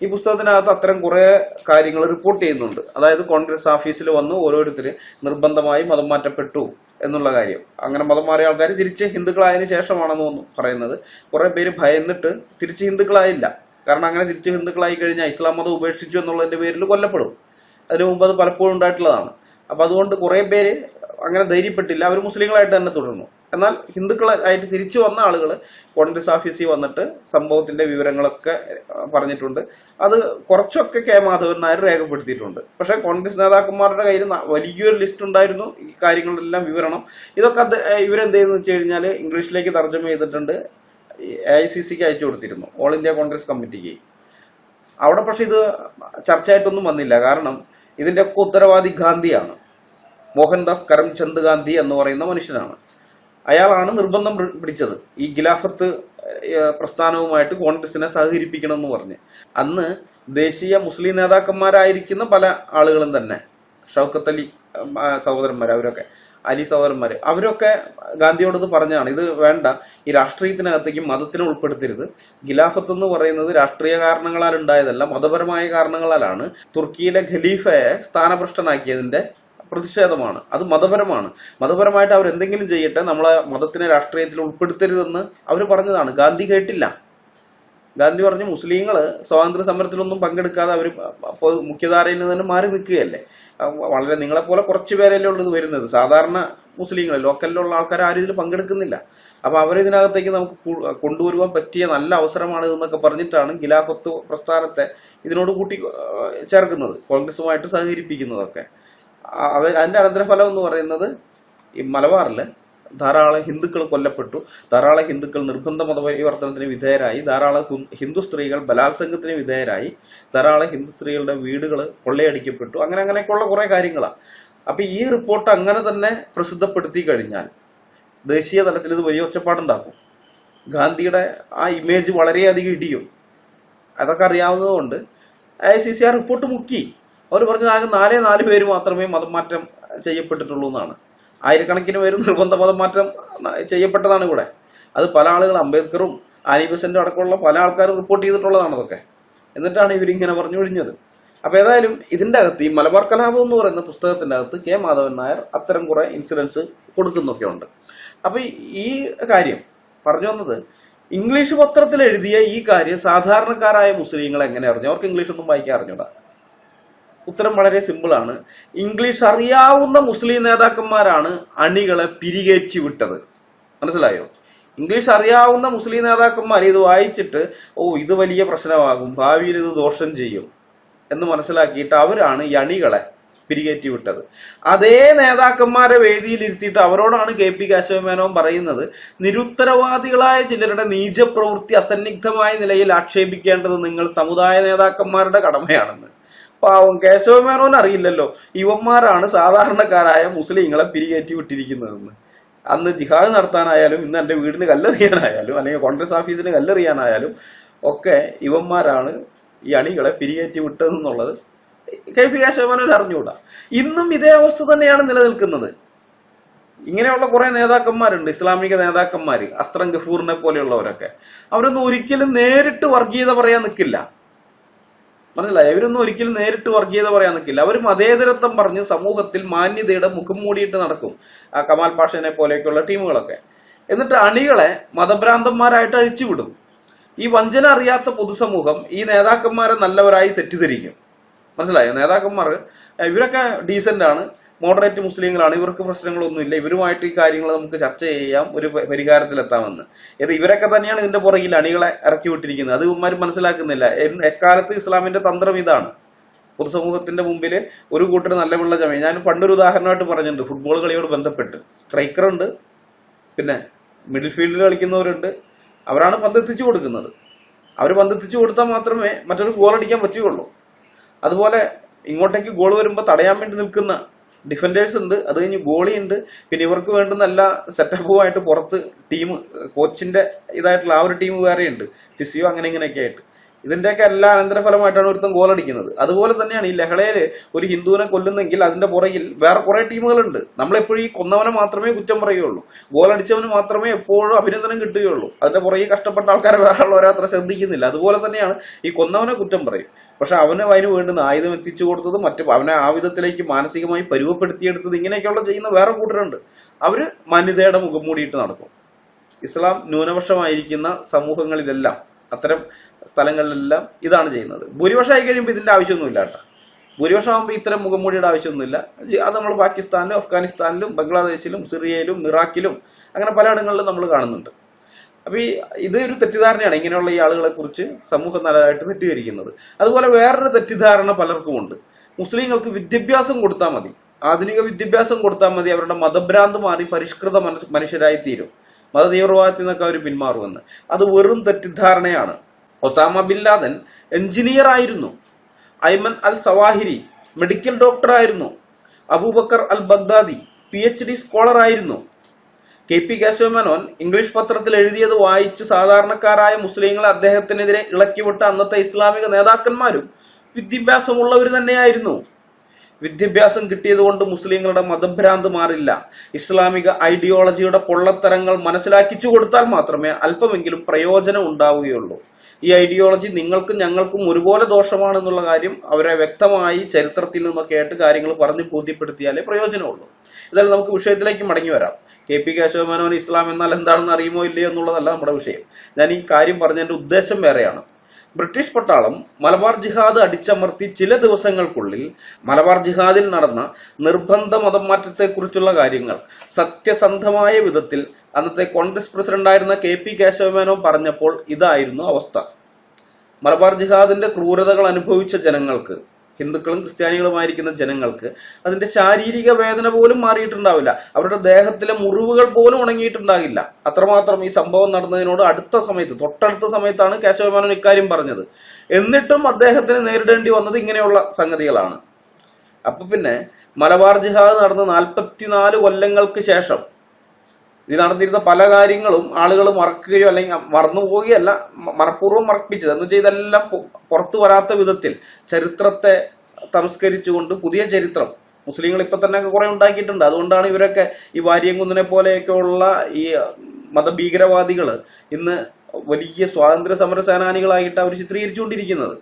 ഈ പുസ്തകത്തിനകത്ത് അത്തരം കുറെ കാര്യങ്ങൾ റിപ്പോർട്ട് ചെയ്യുന്നുണ്ട്. അതായത് കോൺഗ്രസ് ഓഫീസിൽ വന്ന് ഓരോരുത്തര് നിർബന്ധമായി മതം മാറ്റപ്പെട്ടു എന്നുള്ള കാര്യം. അങ്ങനെ മതം മാറിയ ആൾക്കാർ തിരിച്ച് ഹിന്ദുക്കളായതിനു ശേഷമാണെന്ന് പറയുന്നത്. കുറെ പേര് ഭയന്നിട്ട് തിരിച്ച് ഹിന്ദുക്കളായില്ല. കാരണം അങ്ങനെ തിരിച്ച് ഹിന്ദുക്കളായി കഴിഞ്ഞാൽ ഇസ്ലാം മതം ഉപേക്ഷിച്ചു എന്നുള്ളതിന്റെ പേരിൽ കൊല്ലപ്പെടും. അതിനു മുമ്പ് അത് പലപ്പോഴും ഉണ്ടായിട്ടുള്ളതാണ്. അപ്പൊ അതുകൊണ്ട് കുറെ പേര് അങ്ങനെ ധൈര്യപ്പെട്ടില്ല, അവർ മുസ്ലിങ്ങളായിട്ട് തന്നെ തുടർന്നു. എന്നാൽ ഹിന്ദുക്കളായിട്ട് തിരിച്ചു വന്ന ആളുകൾ കോൺഗ്രസ് ഓഫീസിൽ വന്നിട്ട് സംഭവത്തിന്റെ വിവരങ്ങളൊക്കെ പറഞ്ഞിട്ടുണ്ട്. അത് കുറച്ചൊക്കെ K. മാധവൻ നായർ രേഖപ്പെടുത്തിയിട്ടുണ്ട്. പക്ഷെ കോൺഗ്രസ് നേതാക്കന്മാരുടെ കയ്യിൽ വലിയൊരു ലിസ്റ്റ് ഉണ്ടായിരുന്നു, ഈ കാര്യങ്ങളെല്ലാം വിവരണം. ഇതൊക്കെ ഇവരെന്ത് ചെയ്യുന്നു വെച്ച് കഴിഞ്ഞാൽ ഇംഗ്ലീഷിലേക്ക് തർജ്ജമ ചെയ്തിട്ടുണ്ട്, AICCക്ക് അയച്ചു കൊടുത്തിരുന്നു, ഓൾ ഇന്ത്യ കോൺഗ്രസ് കമ്മിറ്റിക്ക്. അവിടെ പക്ഷെ ഇത് ചർച്ചയായിട്ടൊന്നും വന്നില്ല. കാരണം ഇതിന്റെ ഒക്കെ ഉത്തരവാദി ഗാന്ധിയാണ്. മോഹൻദാസ് കരംചന്ദ് ഗാന്ധി എന്ന് പറയുന്ന മനുഷ്യനാണ്. അയാളാണ് നിർബന്ധം പിടിച്ചത്. ഈ ഖിലാഫത്ത് പ്രസ്ഥാനവുമായിട്ട് കോൺഗ്രസിനെ സഹകരിപ്പിക്കണമെന്ന് പറഞ്ഞ് അന്ന് ദേശീയ മുസ്ലിം നേതാക്കന്മാരായിരിക്കുന്ന പല ആളുകളും തന്നെ, ഷൗക്കത്ത് അലി സഹോദരന്മാർ, അവരൊക്കെ അലി സഹോദരന്മാർ, അവരൊക്കെ ഗാന്ധിയോടത് പറഞ്ഞാണ്, ഇത് വേണ്ട, ഈ രാഷ്ട്രീയത്തിനകത്തേക്ക് മതത്തിനെ ഉൾപ്പെടുത്തരുത്. ഖിലാഫത്ത് എന്ന് പറയുന്നത് രാഷ്ട്രീയ കാരണങ്ങളാൽ ഉണ്ടായതല്ല, മതപരമായ കാരണങ്ങളാലാണ്. തുർക്കിയിലെ ഖലീഫയെ സ്ഥാനഭ്രഷ്ടനാക്കിയതിന്റെ പ്രതിഷേധമാണ്. അത് മതപരമാണ്. മതപരമായിട്ട് അവർ എന്തെങ്കിലും ചെയ്യട്ടെ, നമ്മളെ മതത്തിനെ രാഷ്ട്രീയത്തിൽ ഉൾപ്പെടുത്തരുതെന്ന് അവർ പറഞ്ഞതാണ്. ഗാന്ധി കേട്ടില്ല. ഗാന്ധി പറഞ്ഞു, മുസ്ലിങ്ങള് സ്വാതന്ത്ര്യ സമരത്തിലൊന്നും പങ്കെടുക്കാതെ അവർ മുഖ്യധാരയിൽ നിന്ന് തന്നെ മാറി നിൽക്കുകയല്ലേ. വളരെ നിങ്ങളെപ്പോലെ കുറച്ചു പേരല്ലേ ഉള്ളത് വരുന്നത്. സാധാരണ മുസ്ലിങ്ങൾ, ലോക്കലിലുള്ള ആൾക്കാർ ആരും ഇതിൽ പങ്കെടുക്കുന്നില്ല. അപ്പൊ അവരിതിനകത്തേക്ക് നമുക്ക് കൊണ്ടുവരുവാൻ പറ്റിയ നല്ല അവസരമാണ് ഇതെന്നൊക്കെ പറഞ്ഞിട്ടാണ് ഖിലാഫത്ത് പ്രസ്ഥാനത്തെ ഇതിനോട് കൂട്ടി ചേർക്കുന്നത്, കോൺഗ്രസുമായിട്ട് സഹകരിപ്പിക്കുന്നതൊക്കെ. അതിന്റെ അനന്തരഫലം എന്ന് പറയുന്നത് ഈ മലബാറില് ധാരാളം ഹിന്ദുക്കൾ കൊല്ലപ്പെട്ടു, ധാരാളം ഹിന്ദുക്കൾ നിർബന്ധ മതപരിവർത്തനത്തിന് വിധേയരായി, ധാരാളം ഹിന്ദു സ്ത്രീകൾ ബലാത്സംഗത്തിന് വിധേയരായി, ധാരാളം ഹിന്ദു സ്ത്രീകളുടെ വീടുകൾ കൊള്ളയടിക്കപ്പെട്ടു. അങ്ങനെയൊക്കെയുള്ള കുറെ കാര്യങ്ങളാണ്. അപ്പൊ ഈ റിപ്പോർട്ട് അങ്ങനെ തന്നെ പ്രസിദ്ധപ്പെടുത്തി കഴിഞ്ഞാൽ ദേശീയ തലത്തിൽ ഇത് വലിയ ഒച്ചപ്പാടുണ്ടാക്കും. ഗാന്ധിയുടെ ആ ഇമേജ് വളരെയധികം ഇടിയും. അതൊക്കെ അറിയാവുന്നതുകൊണ്ട് ICC ആ റിപ്പോർട്ട് മുക്കി. അവർ പറഞ്ഞത് ആകെ 4 പേര് മാത്രമേ മതം മാറ്റം ചെയ്യപ്പെട്ടിട്ടുള്ളൂ എന്നാണ്. ആയിരക്കണക്കിന് പേരും നിർബന്ധ മതം മാറ്റം ചെയ്യപ്പെട്ടതാണ് ഇവിടെ. അത് പല ആളുകൾ, അംബേദ്കറും ആനി ബെസന്റും അടക്കമുള്ള പല ആൾക്കാരും റിപ്പോർട്ട് ചെയ്തിട്ടുള്ളതാണ് അതൊക്കെ. എന്നിട്ടാണ് ഇവരിങ്ങനെ പറഞ്ഞൊഴിഞ്ഞത്. അപ്പൊ ഏതായാലും ഇതിന്റെ അകത്ത് ഈ മലബാർ കലാപം എന്ന് പറയുന്ന പുസ്തകത്തിന്റെ അകത്ത് K. മാധവൻ നായർ അത്തരം കുറെ ഇൻസിഡൻസ് കൊടുക്കുന്നൊക്കെ ഉണ്ട്. അപ്പൊ ഈ കാര്യം പറഞ്ഞു വന്നത്, ഇംഗ്ലീഷ് പത്രത്തിൽ എഴുതിയ ഈ കാര്യം സാധാരണക്കാരായ മുസ്ലിങ്ങൾ എങ്ങനെ അറിഞ്ഞു? അവർക്ക് ഇംഗ്ലീഷ് ഒന്നും വായിക്കാൻ അറിഞ്ഞൂടാ. ഉത്തരം വളരെ സിമ്പിൾ ആണ്. ഇംഗ്ലീഷ് അറിയാവുന്ന മുസ്ലിം നേതാക്കന്മാരാണ് അണികളെ പിരികേറ്റി വിട്ടത്. മനസ്സിലായോ? ഇംഗ്ലീഷ് അറിയാവുന്ന മുസ്ലിം നേതാക്കന്മാർ ഇത് വായിച്ചിട്ട് ഇത് വലിയ പ്രശ്നമാകും, ഭാവിയിൽ ഇത് ദോഷം ചെയ്യും എന്ന് മനസ്സിലാക്കിയിട്ട് അവരാണ് ഈ അണികളെ പിരികേറ്റി വിട്ടത്. അതേ നേതാക്കന്മാരെ വേദിയിലിരുത്തിയിട്ട് അവരോടാണ് KP കേശവമേനോൻ പറയുന്നത്, നിരുത്തരവാദികളായ ചിലരുടെ നീചപ്രവൃത്തി അസന്നിഗ്ധമായ നിലയിൽ ആക്ഷേപിക്കേണ്ടത് നിങ്ങൾ സമുദായ നേതാക്കന്മാരുടെ കടമയാണെന്ന്. പാവം കേശവമേനോൻ അറിയില്ലല്ലോ ഇവന്മാരാണ് സാധാരണക്കാരായ മുസ്ലിങ്ങളെ പിരികേറ്റി വിട്ടിരിക്കുന്നതെന്ന്. അന്ന് ജിഹാദ് നടത്താനായാലും ഇന്ന് എന്റെ വീടിന് കല്ലെറിയാനായാലും അല്ലെങ്കിൽ കോൺഗ്രസ് ഓഫീസിന് കല്ലെറിയാനായാലും ഒക്കെ ഇവന്മാരാണ് ഈ അണികളെ പിരികേറ്റി വിട്ടതെന്നുള്ളത് KP കേശവമേനോൻ അറിഞ്ഞുകൂടാ. ഇന്നും ഇതേ അവസ്ഥ തന്നെയാണ് നിലനിൽക്കുന്നത്. ഇങ്ങനെയുള്ള കുറെ നേതാക്കന്മാരുണ്ട്, ഇസ്ലാമിക നേതാക്കന്മാര്, അസ്ത്രം ഗഫൂറിനെ പോലെയുള്ളവരൊക്കെ. അവരൊന്നും ഒരിക്കലും നേരിട്ട് വർഗീയത പറയാൻ നിൽക്കില്ല. മനസ്സിലായി? ഇവരൊന്നും ഒരിക്കലും നേരിട്ട് വർഗീയത പറയാൻ നിൽക്കില്ല. അവർ മതേതരത്വം പറഞ്ഞ് സമൂഹത്തിൽ മാന്യതയുടെ മുഖം മൂടിയിട്ട് നടക്കും. ആ കമാൽ പാഷനെ പോലെയൊക്കെയുള്ള ടീമുകളൊക്കെ. എന്നിട്ട് അണികളെ മതഭ്രാന്തന്മാരായിട്ട് അഴിച്ചുവിടും. ഈ വഞ്ചന അറിയാത്ത പൊതുസമൂഹം ഈ നേതാക്കന്മാരെ നല്ലവരായി തെറ്റിദ്ധരിക്കും. മനസ്സിലായോ? നേതാക്കന്മാർ ഇവരൊക്കെ ഡീസന്റ് ആണ്, മോഡറേറ്റ് മുസ്ലിങ്ങളാണ്, ഇവർക്ക് പ്രശ്നങ്ങളൊന്നുമില്ല, ഇവരുമായിട്ട് ഈ കാര്യങ്ങൾ നമുക്ക് ചർച്ച ചെയ്യാം, ഒരു പരിഹാരത്തിലെത്താമെന്ന്. ഇവരൊക്കെ തന്നെയാണ് ഇതിന്റെ പുറകിൽ അണികളെ ഇറക്കി വിട്ടിരിക്കുന്നത്. അത് ഇവന്മാരും മനസ്സിലാക്കുന്നില്ല. എക്കാലത്ത് ഇസ്ലാമിന്റെ തന്ത്രം ഇതാണ്. പൊതുസമൂഹത്തിന്റെ മുമ്പിൽ ഒരു കൂട്ടർ നല്ല പിള്ള ജമ. ഞാൻ പണ്ടൊരു ഉദാഹരണമായിട്ട് പറഞ്ഞിട്ടുണ്ട്, ഫുട്ബോൾ കളിയോട് ബന്ധപ്പെട്ട്. സ്ട്രൈക്കറുണ്ട്, പിന്നെ മിഡിൽ ഫീൽഡിൽ കളിക്കുന്നവരുണ്ട്. അവരാണ് പന്തെത്തിച്ചു കൊടുക്കുന്നത്. അവർ പന്തെത്തിച്ചു കൊടുത്താൽ മാത്രമേ മറ്റൊരു ഗോൾ അടിക്കാൻ പറ്റുകയുള്ളൂ. അതുപോലെ ഇങ്ങോട്ടേക്ക് ഗോൾ വരുമ്പോൾ തടയാൻ വേണ്ടി നിൽക്കുന്ന ഡിഫൻഡേഴ്സ് ഉണ്ട്, അത് കഴിഞ്ഞ് ഗോളി ഉണ്ട്, പിന്നെ ഇവർക്ക് വേണ്ടുന്ന എല്ലാ സെറ്റപ്പുമായിട്ട് പുറത്ത് ടീം, കോച്ചിന്റെ ഇതായിട്ടുള്ള ആ ഒരു ടീം വേറെയുണ്ട്, ഫിസിയോ അങ്ങനെ ഇങ്ങനെയൊക്കെ ആയിട്ട്. ഇതിന്റെയൊക്കെ എല്ലാ അനന്തരഫലമായിട്ടാണ് ഒരുത്തം ഗോൾ അടിക്കുന്നത്. അതുപോലെ തന്നെയാണ് ഈ ലഹളയില് ഒരു ഹിന്ദുവിനെ കൊല്ലുന്നെങ്കിൽ അതിന്റെ പുറകിൽ വേറെ കുറെ ടീമുകളുണ്ട്. നമ്മളെപ്പോഴും ഈ കൊന്നവനെ മാത്രമേ കുറ്റം പറയുകയുള്ളൂ, ഗോൾ അടിച്ചവന് മാത്രമേ എപ്പോഴും അഭിനന്ദനം കിട്ടുകയുള്ളൂ. അതിന്റെ പുറകിൽ കഷ്ടപ്പെട്ട ആൾക്കാരെ വേറെ ഉള്ളവരെ അത്ര ശ്രദ്ധിക്കുന്നില്ല. അതുപോലെ തന്നെയാണ് ഈ കൊന്നവനെ കുറ്റം പറയും, പക്ഷെ അവന് അതിന് വേണ്ടുന്ന ആയുധം എത്തിച്ചു കൊടുത്തത്, അവനെ ആ വിധത്തിലേക്ക് മാനസികമായി പരുവപ്പെടുത്തിയെടുത്തത്, ഇങ്ങനെയൊക്കെയുള്ള ചെയ്യുന്ന വേറെ കൂട്ടരുണ്ട്. അവര് മാന്യതയുടെ മുഖം മൂടിയിട്ട് നടക്കും. ഇസ്ലാം ന്യൂനപക്ഷമായിരിക്കുന്ന സമൂഹങ്ങളിലെല്ലാം, അത്തരം സ്ഥലങ്ങളിലെല്ലാം ഇതാണ് ചെയ്യുന്നത്. ഭൂരിപക്ഷമായി കഴിയുമ്പോൾ ഇതിന്റെ ആവശ്യമൊന്നുമില്ല കേട്ടോ. ഭൂരിപക്ഷം ആകുമ്പോൾ ഇത്തരം മുഖംമൂടിയുടെ ആവശ്യമൊന്നുമില്ല. അത് നമ്മൾ പാകിസ്ഥാനിലും അഫ്ഗാനിസ്ഥാനിലും ബംഗ്ലാദേശിലും സിറിയയിലും ഇറാഖിലും അങ്ങനെ പലയിടങ്ങളിലും നമ്മൾ കാണുന്നുണ്ട്. അപ്പൊ ഇത് ഒരു തെറ്റിദ്ധാരണയാണ് ഇങ്ങനെയുള്ള ഈ ആളുകളെ കുറിച്ച് സമൂഹം നല്ലതായിട്ട് തെറ്റിദ്ധരിക്കുന്നത്. അതുപോലെ വേറൊരു തെറ്റിദ്ധാരണ പലർക്കും ഉണ്ട്, മുസ്ലിങ്ങൾക്ക് വിദ്യാഭ്യാസം കൊടുത്താൽ മതി, ആധുനിക വിദ്യാഭ്യാസം കൊടുത്താൽ മതി, അവരുടെ മതഭ്രാന്ത് മാറി പരിഷ്കൃത മനുഷ്യരായി തീരും, മത തീവ്രവാദത്തിൽ നിന്നൊക്കെ അവർ പിന്മാറുമെന്ന്. അത് വെറും തെറ്റിദ്ധാരണയാണ്. ഒസാമ ബിൻ ലാദൻ എഞ്ചിനീയർ ആയിരുന്നു, ഐമൻ അൽ സവാഹിരി മെഡിക്കൽ ഡോക്ടർ ആയിരുന്നു, അബൂബക്കർ അൽ ബഗ്ദാദി PhD സ്കോളർ ആയിരുന്നു. KP കേശവമേനോൻ ഇംഗ്ലീഷ് പത്രത്തിൽ എഴുതിയത് വായിച്ച് സാധാരണക്കാരായ മുസ്ലിങ്ങളെ അദ്ദേഹത്തിനെതിരെ ഇളക്കിവിട്ട അന്നത്തെ ഇസ്ലാമിക നേതാക്കന്മാരും വിദ്യാഭ്യാസമുള്ളവർ തന്നെയായിരുന്നു. വിദ്യാഭ്യാസം കിട്ടിയത് കൊണ്ട് മുസ്ലിങ്ങളുടെ മതഭ്രാന്ത് മാറില്ല. ഇസ്ലാമിക ഐഡിയോളജിയുടെ പൊള്ളത്തരങ്ങൾ മനസ്സിലാക്കിച്ചു കൊടുത്താൽ മാത്രമേ അല്പമെങ്കിലും പ്രയോജനം ഉണ്ടാവുകയുള്ളൂ. ഈ ഐഡിയോളജി നിങ്ങൾക്കും ഞങ്ങൾക്കും ഒരുപോലെ ദോഷമാണെന്നുള്ള കാര്യം അവരെ വ്യക്തമായി ചരിത്രത്തിൽ നിന്നൊക്കെ ആയിട്ട് കാര്യങ്ങൾ പറഞ്ഞ് ബോധ്യപ്പെടുത്തിയാലേ പ്രയോജനമുള്ളൂ. ഇതായാലും നമുക്ക് വിഷയത്തിലേക്ക് മടങ്ങി വരാം. KP കേശവമേനോൻ ഇസ്ലാം എന്നാൽ എന്താണെന്ന് അറിയുമോ ഇല്ലയോ എന്നുള്ളതല്ല നമ്മുടെ വിഷയം. ഞാൻ ഈ കാര്യം പറഞ്ഞതിന്റെ ഉദ്ദേശം വേറെയാണ്. ബ്രിട്ടീഷ് പട്ടാളം മലബാർ ജിഹാദ് അടിച്ചമർത്തി ചില ദിവസങ്ങൾക്കുള്ളിൽ മലബാർ ജിഹാദിൽ നടന്ന നിർബന്ധ മതം മാറ്റത്തെക്കുറിച്ചുള്ള കാര്യങ്ങൾ സത്യസന്ധമായ വിധത്തിൽ അന്നത്തെ കോൺഗ്രസ് പ്രസിഡന്റായിരുന്ന KP കേശവമേനോൻ പറഞ്ഞപ്പോൾ ഇതായിരുന്നു അവസ്ഥ. മലബാർ ജിഹാദിന്റെ ക്രൂരതകൾ അനുഭവിച്ച ജനങ്ങൾക്ക്, ഹിന്ദുക്കളും ക്രിസ്ത്യാനികളുമായിരിക്കുന്ന ജനങ്ങൾക്ക് അതിന്റെ ശാരീരിക വേദന പോലും മാറിയിട്ടുണ്ടാവില്ല. അവരുടെ ദേഹത്തിലെ മുറിവുകൾ പോലും ഉണങ്ങിയിട്ടുണ്ടാകില്ല. അത്രമാത്രം ഈ സംഭവം നടന്നതിനോട് തൊട്ടടുത്ത സമയത്താണ് കേശവമേനോൻ ഇക്കാര്യം പറഞ്ഞത്. എന്നിട്ടും അദ്ദേഹത്തിന് നേരിടേണ്ടി വന്നത് ഇങ്ങനെയുള്ള സംഗതികളാണ്. അപ്പൊ പിന്നെ മലബാർ ജിഹാദ് നടന്ന് 44 കൊല്ലങ്ങൾക്ക് ശേഷം ഇത് നടന്നിരുന്ന പല കാര്യങ്ങളും ആളുകൾ മറക്കുകയോ അല്ലെങ്കിൽ മറന്നുപോവുകയല്ല, മനഃപൂർവ്വം മറപ്പിച്ചത് എന്ന് വെച്ചാൽ ഇതെല്ലാം പുറത്തു വരാത്ത വിധത്തിൽ ചരിത്രത്തെ തമസ്കരിച്ചുകൊണ്ട് പുതിയ ചരിത്രം മുസ്ലിങ്ങൾ ഇപ്പൊ തന്നെ കുറെ ഉണ്ടാക്കിയിട്ടുണ്ട്. അതുകൊണ്ടാണ് ഇവരൊക്കെ ഈ വാര്യംകുന്നിനെ പോലെയൊക്കെയുള്ള ഈ മതഭീകരവാദികൾ ഇന്ന് വലിയ സ്വാതന്ത്ര്യ സമര സേനാനികളായിട്ട് അവർ ചിത്രീകരിച്ചുകൊണ്ടിരിക്കുന്നത്.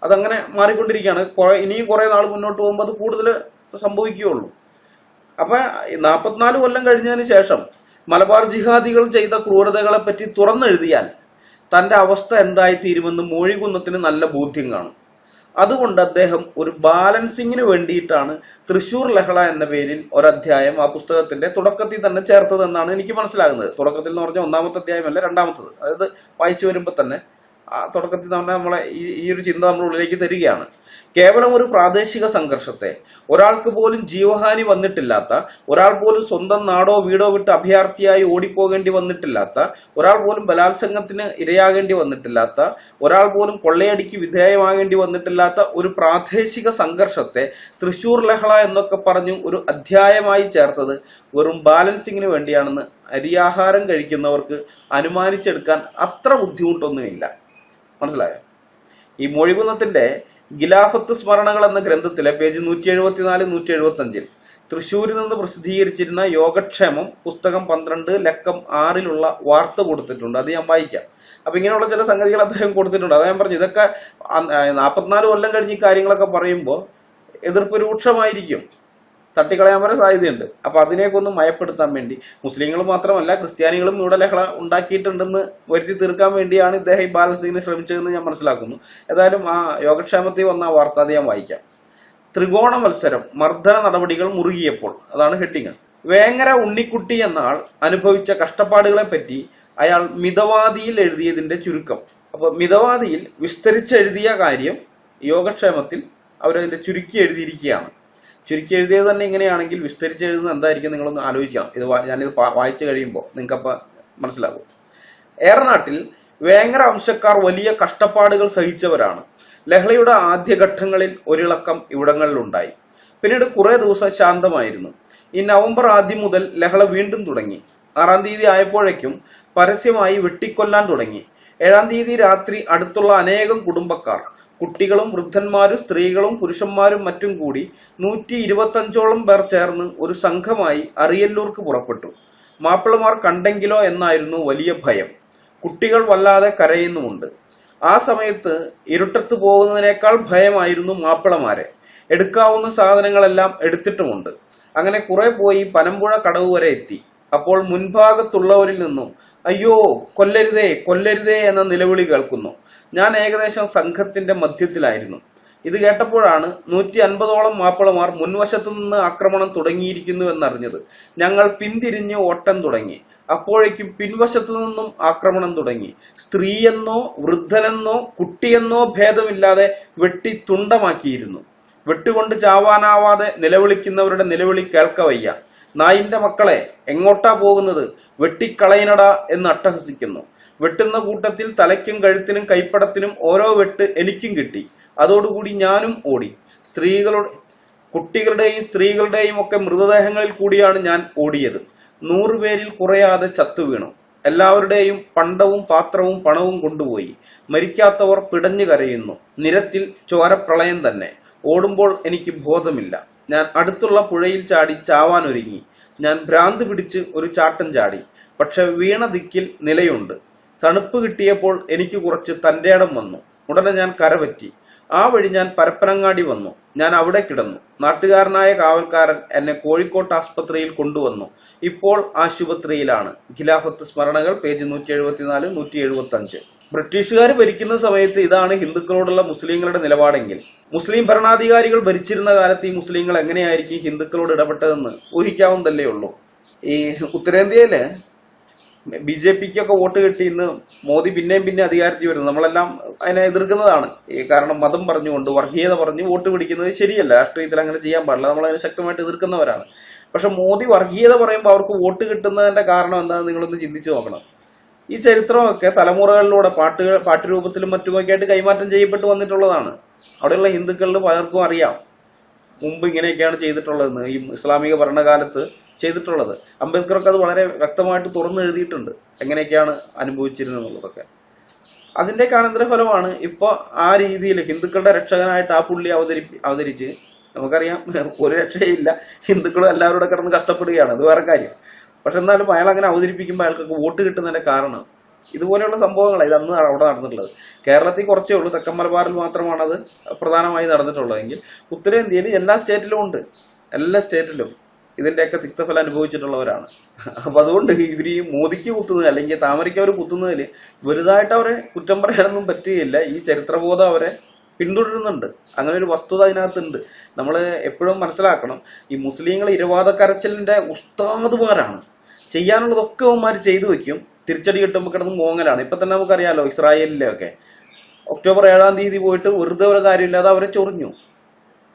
അതങ്ങനെ മാറിക്കൊണ്ടിരിക്കുകയാണ്. ഇനിയും കുറെ നാൾ മുന്നോട്ട് പോകുമ്പോൾ അത് കൂടുതൽ സംഭവിക്കുകയുള്ളൂ. അപ്പൊ 44 കൊല്ലം കഴിഞ്ഞതിന് ശേഷം മലബാർ ജിഹാദികൾ ചെയ്ത ക്രൂരതകളെ പറ്റി തുറന്നെഴുതിയാൽ തന്റെ അവസ്ഥ എന്തായി തീരുമെന്ന് മോഴികുന്നത്തിന് നല്ല ബോധ്യം കാണും. അതുകൊണ്ട് അദ്ദേഹം ഒരു ബാലൻസിങ്ങിന് വേണ്ടിയിട്ടാണ് തൃശൂർ ലഹള എന്ന പേരിൽ ഒരധ്യായം ആ പുസ്തകത്തിന്റെ തുടക്കത്തിൽ തന്നെ ചേർത്തതെന്നാണ് എനിക്ക് മനസ്സിലാകുന്നത്. തുടക്കത്തിൽ എന്ന് പറഞ്ഞാൽ 1-ാമത്തെ അധ്യായമല്ല, 2-ാമത്തത്. അതായത് വായിച്ചു വരുമ്പോൾ തന്നെ തുടക്കത്തിൽ തന്നെ നമ്മളെ ഈ ഒരു ചിന്ത നമ്മുടെ ഉള്ളിലേക്ക് തരികയാണ്. കേവലം ഒരു പ്രാദേശിക സംഘർഷത്തെ, ഒരാൾക്ക് പോലും ജീവഹാനി വന്നിട്ടില്ലാത്ത, ഒരാൾ പോലും സ്വന്തം നാടോ വീടോ വിട്ട് അഭയാർത്ഥിയായി ഓടിപ്പോകേണ്ടി വന്നിട്ടില്ലാത്ത, ഒരാൾ പോലും ബലാത്സംഗത്തിന് ഇരയാകേണ്ടി വന്നിട്ടില്ലാത്ത, ഒരാൾ പോലും കൊള്ളയടിക്ക് വിധേയമാകേണ്ടി വന്നിട്ടില്ലാത്ത ഒരു പ്രാദേശിക സംഘർഷത്തെ തൃശൂർ ലഹള എന്നൊക്കെ പറഞ്ഞു ഒരു അധ്യായമായി ചേർത്തത് വെറും ബാലൻസിങ്ങിന് വേണ്ടിയാണെന്ന് അരിയാഹാരം കഴിക്കുന്നവർക്ക് അനുമാനിച്ചെടുക്കാൻ അത്ര ബുദ്ധിമുട്ടൊന്നുമില്ല. മനസ്സിലായോ? ഈ മോഴികുന്നത്തിന്റെ ഖിലാഫത്ത് സ്മരണകൾ എന്ന ഗ്രന്ഥത്തിലെ പേജ് 174-175 തൃശ്ശൂരിൽ നിന്ന് പ്രസിദ്ധീകരിച്ചിരുന്ന യോഗക്ഷേമം പുസ്തകം 12 ലക്കം 6 വാർത്ത കൊടുത്തിട്ടുണ്ട്. അത് ഞാൻ വായിക്കാം. അപ്പൊ ഇങ്ങനെയുള്ള ചില സംഗതികൾ അദ്ദേഹം കൊടുത്തിട്ടുണ്ട്. അത് ഞാൻ പറഞ്ഞു, ഇതൊക്കെ 44 കൊല്ലം കഴിഞ്ഞ് ഈ കാര്യങ്ങളൊക്കെ പറയുമ്പോൾ എതിർപ്പ് രൂക്ഷമായിരിക്കും, തട്ടിക്കളയാൻ വരെ സാധ്യതയുണ്ട്. അപ്പൊ അതിനെയൊക്കെ ഒന്ന് മയപ്പെടുത്താൻ വേണ്ടി മുസ്ലിങ്ങൾ മാത്രമല്ല ക്രിസ്ത്യാനികളും ഇവിടെ ലഹള ഉണ്ടാക്കിയിട്ടുണ്ടെന്ന് വരുത്തി തീർക്കാൻ വേണ്ടിയാണ് ഇദ്ദേഹം ഈ ബാലൻസിങ്ങിന് ശ്രമിച്ചതെന്ന് ഞാൻ മനസ്സിലാക്കുന്നു. ഏതായാലും ആ യോഗക്ഷേമത്തിൽ വന്ന വാർത്ത അത് ഞാൻ വായിക്കാം. ത്രികോണ മത്സരം, മർദ്ദന നടപടികൾ മുറുകിയപ്പോൾ, അതാണ് ഹെഡിങ്. വേങ്ങര ഉണ്ണിക്കുട്ടി എന്ന ആൾ അനുഭവിച്ച കഷ്ടപ്പാടുകളെ പറ്റി അയാൾ മിതവാദിയിൽ എഴുതിയതിന്റെ ചുരുക്കം. അപ്പൊ മിതവാദിയിൽ വിസ്തരിച്ചെഴുതിയ കാര്യം യോഗക്ഷേമത്തിൽ അവരതിന്റെ ചുരുക്കി എഴുതിയിരിക്കുകയാണ്. ചുരുക്കി എഴുതിയത് തന്നെ ഇങ്ങനെയാണെങ്കിൽ വിസ്തരിച്ചെഴുതുന്നത് എന്തായിരിക്കും നിങ്ങളൊന്ന് ആലോചിക്കാം. ഞാനിത് വായിച്ചു കഴിയുമ്പോൾ നിങ്ങൾക്കപ്പോൾ മനസ്സിലാകും. ഏറനാട്ടിൽ വേങ്ങര വംശക്കാർ വലിയ കഷ്ടപ്പാടുകൾ സഹിച്ചവരാണ്. ലഹളയുടെ ആദ്യഘട്ടങ്ങളിൽ ഒരിളക്കം ഇവിടങ്ങളിലുണ്ടായി. പിന്നീട് കുറെ ദിവസം ശാന്തമായിരുന്നു. ഈ നവംബർ ആദ്യം മുതൽ ലഹള വീണ്ടും തുടങ്ങി. 6-ാം തീയതി ആയപ്പോഴേക്കും പരസ്യമായി വെട്ടിക്കൊല്ലാൻ തുടങ്ങി. 7-ാം തീയതി രാത്രി അടുത്തുള്ള അനേകം കുടുംബക്കാർ, കുട്ടികളും വൃദ്ധന്മാരും സ്ത്രീകളും പുരുഷന്മാരും മറ്റും കൂടി 125ഓളം പേർ ചേർന്ന് ഒരു സംഘമായി അറിയല്ലൂർക്ക് പുറപ്പെട്ടു. മാപ്പിളമാർ കണ്ടെങ്കിലോ എന്നായിരുന്നു വലിയ ഭയം. കുട്ടികൾ വല്ലാതെ കരയുന്നുമുണ്ട്. ആ സമയത്ത് ഇരുട്ടത്ത് പോകുന്നതിനേക്കാൾ ഭയമായിരുന്നു മാപ്പിളമാരെ. എടുക്കാവുന്ന സാധനങ്ങളെല്ലാം എടുത്തിട്ടുമുണ്ട്. അങ്ങനെ കുറെ പോയി പനമ്പുഴ കടവ് വരെ എത്തി. അപ്പോൾ മുൻഭാഗത്തുള്ളവരിൽ നിന്നും അയ്യോ കൊല്ലരുതേ കൊല്ലരുതേ എന്ന നിലവിളി കേൾക്കുന്നു. ഞാൻ ഏകദേശം സംഘത്തിന്റെ മധ്യത്തിലായിരുന്നു. ഇത് കേട്ടപ്പോഴാണ് 150ഓളം മാപ്പിളമാർ മുൻവശത്തു നിന്ന് ആക്രമണം തുടങ്ങിയിരിക്കുന്നു എന്നറിഞ്ഞത്. ഞങ്ങൾ പിന്തിരിഞ്ഞ് ഓട്ടം തുടങ്ങി. അപ്പോഴേക്കും പിൻവശത്തു നിന്നും ആക്രമണം തുടങ്ങി. സ്ത്രീയെന്നോ വൃദ്ധനെന്നോ കുട്ടിയെന്നോ ഭേദമില്ലാതെ വെട്ടി തുണ്ടമാക്കിയിരുന്നു. വെട്ടുകൊണ്ട് ചാവാനാവാതെ നിലവിളിക്കുന്നവരുടെ നിലവിളി കേൾക്കവയ്യ. നായിന്റെ മക്കളെ എങ്ങോട്ടാ പോകുന്നത്, വെട്ടിക്കളയനടാ എന്ന് അട്ടഹസിക്കുന്നു. വെട്ടുന്ന കൂട്ടത്തിൽ തലയ്ക്കും കഴുത്തിനും കൈപ്പടത്തിനും ഓരോ വെട്ട് എനിക്കും കിട്ടി. അതോടുകൂടി ഞാനും ഓടി. കുട്ടികളുടെയും സ്ത്രീകളുടെയും ഒക്കെ മൃതദേഹങ്ങളിൽ കൂടിയാണ് ഞാൻ ഓടിയത്. 100 പേരിൽ കുറയാതെ ചത്തുവീണു. എല്ലാവരുടെയും പണ്ടവും പാത്രവും പണവും കൊണ്ടുപോയി. മരിക്കാത്തവർ പിടഞ്ഞു കരയുന്നു. നിരത്തിൽ ചോരപ്രളയം തന്നെ. ഓടുമ്പോൾ എനിക്ക് ബോധമില്ല. ഞാൻ അടുത്തുള്ള പുഴയിൽ ചാടി ചാവാനൊരുങ്ങി. ഞാൻ ഭ്രാന്ത് പിടിച്ച് ഒരു ചാട്ടം ചാടി. പക്ഷെ വീണ ദിക്കിൽ നിലയുണ്ട്. തണുപ്പ് കിട്ടിയപ്പോൾ എനിക്ക് കുറച്ച് തന്റേടം വന്നു. ഉടനെ ഞാൻ കരപറ്റി. ആ വഴി ഞാൻ പരപ്പനങ്ങാടി വന്നു. ഞാൻ അവിടെ കിടന്നു. നാട്ടുകാരനായ കാവൽക്കാരൻ എന്നെ കോഴിക്കോട്ട് ആസ്പത്രിയിൽ കൊണ്ടുവന്നു. ഇപ്പോൾ ആശുപത്രിയിലാണ്. ഖിലാഫത്ത് സ്മരണകൾ പേജ് 174, 175. ബ്രിട്ടീഷുകാർ ഭരിക്കുന്ന സമയത്ത് ഇതാണ് ഹിന്ദുക്കളോടുള്ള മുസ്ലിങ്ങളുടെ നിലപാടെങ്കിൽ മുസ്ലിം ഭരണാധികാരികൾ ഭരിച്ചിരുന്ന കാലത്ത് ഈ മുസ്ലിങ്ങൾ എങ്ങനെയായിരിക്കും ഹിന്ദുക്കളോട് ഇടപെട്ടതെന്ന് ഊഹിക്കാവുന്നതല്ലേ ഉള്ളൂ. ഈ ഉത്തരേന്ത്യയില് BJPക്കൊക്കെ വോട്ട് കിട്ടി ഇന്ന് മോദി പിന്നെ അധികാരത്തിൽ വരുന്നത് നമ്മളെല്ലാം അതിനെ എതിർക്കുന്നതാണ്. കാരണം മതം പറഞ്ഞുകൊണ്ട് വർഗീയത പറഞ്ഞ് വോട്ട് പിടിക്കുന്നത് ശരിയല്ല. രാഷ്ട്രീയത്തിൽ അങ്ങനെ ചെയ്യാൻ പാടില്ല. നമ്മളതിനെ ശക്തമായിട്ട് എതിർക്കുന്നവരാണ്. പക്ഷെ മോദി വർഗീയത പറയുമ്പോൾ അവർക്ക് വോട്ട് കിട്ടുന്നതിന്റെ കാരണം എന്താണെന്ന് നിങ്ങളൊന്ന് ചിന്തിച്ചു നോക്കണം. ഈ ചരിത്രമൊക്കെ തലമുറകളിലൂടെ പാട്ടുരൂപത്തിലും മറ്റുമൊക്കെ ആയിട്ട് കൈമാറ്റം ചെയ്യപ്പെട്ടു വന്നിട്ടുള്ളതാണ്. അവിടെയുള്ള ഹിന്ദുക്കളിൽ പലർക്കും അറിയാം മുമ്പ് ഇങ്ങനെയൊക്കെയാണ് ചെയ്തിട്ടുള്ളതെന്ന്, ഈ ഇസ്ലാമിക ഭരണകാലത്ത് ചെയ്തിട്ടുള്ളത്. അംബേദ്കർക്ക് അത് വളരെ വ്യക്തമായിട്ട് തുറന്നു എഴുതിയിട്ടുണ്ട് എങ്ങനെയൊക്കെയാണ് അനുഭവിച്ചിരുന്നതെന്നുള്ളതൊക്കെ. അതിന്റെയൊക്കെ അനന്തരഫലമാണ് ഇപ്പൊ ആ രീതിയിൽ ഹിന്ദുക്കളുടെ രക്ഷകനായിട്ട് ആ പുള്ളി അവതരിച്ച് നമുക്കറിയാം ഒരു രക്ഷയില്ല, ഹിന്ദുക്കളും എല്ലാവരോടെ കിടന്ന് കഷ്ടപ്പെടുകയാണ്, അത് വേറെ കാര്യം. പക്ഷെ എന്നാലും അയാൾ അങ്ങനെ അവതരിപ്പിക്കുമ്പോൾ അയാൾക്കൊക്കെ വോട്ട് കിട്ടുന്നതിന്റെ കാരണം ഇതുപോലെയുള്ള സംഭവങ്ങളാണ് ഇത് അന്ന് അവിടെ നടന്നിട്ടുള്ളത്. കേരളത്തിൽ കുറച്ചേ ഉള്ളൂ, തെക്കൻ മലബാറിൽ മാത്രമാണ് അത് പ്രധാനമായി നടന്നിട്ടുള്ളതെങ്കിൽ ഉത്തരേന്ത്യയിൽ എല്ലാ സ്റ്റേറ്റിലും ഉണ്ട്. എല്ലാ സ്റ്റേറ്റിലും ഇതിന്റെയൊക്കെ തിക്തഫലം അനുഭവിച്ചിട്ടുള്ളവരാണ്. അപ്പൊ അതുകൊണ്ട് ഇവർ ഈ മോദിക്ക് കുത്തുന്നത് അല്ലെങ്കിൽ താമരയ്ക്ക് അവർ കുത്തുന്നതിൽ വലുതായിട്ട് അവരെ കുറ്റം പറയാനൊന്നും പറ്റുകയില്ല. ഈ ചരിത്രബോധം അവരെ പിന്തുടരുന്നുണ്ട്. അങ്ങനെ ഒരു വസ്തുത അതിനകത്തുണ്ട്. നമ്മൾ എപ്പോഴും മനസ്സിലാക്കണം, ഈ മുസ്ലിങ്ങൾ ഇരവാദ കരച്ചിലിന്റെ ഉസ്താദുമാരാണ്. ചെയ്യാനുള്ളതൊക്കെ അവന്മാർ ചെയ്തു വെക്കും, തിരിച്ചടി കിട്ടുമ്പോൾ കിടന്ന് മോങ്ങലാണ്. ഇപ്പൊ തന്നെ നമുക്കറിയാലോ ഇസ്രായേലിലെ ഒക്കെ ഒക്ടോബർ 7-ാം തീയതി പോയിട്ട് വെറുതെ ഒരു കാര്യമില്ലാതെ അവരെ ചൊറിഞ്ഞു.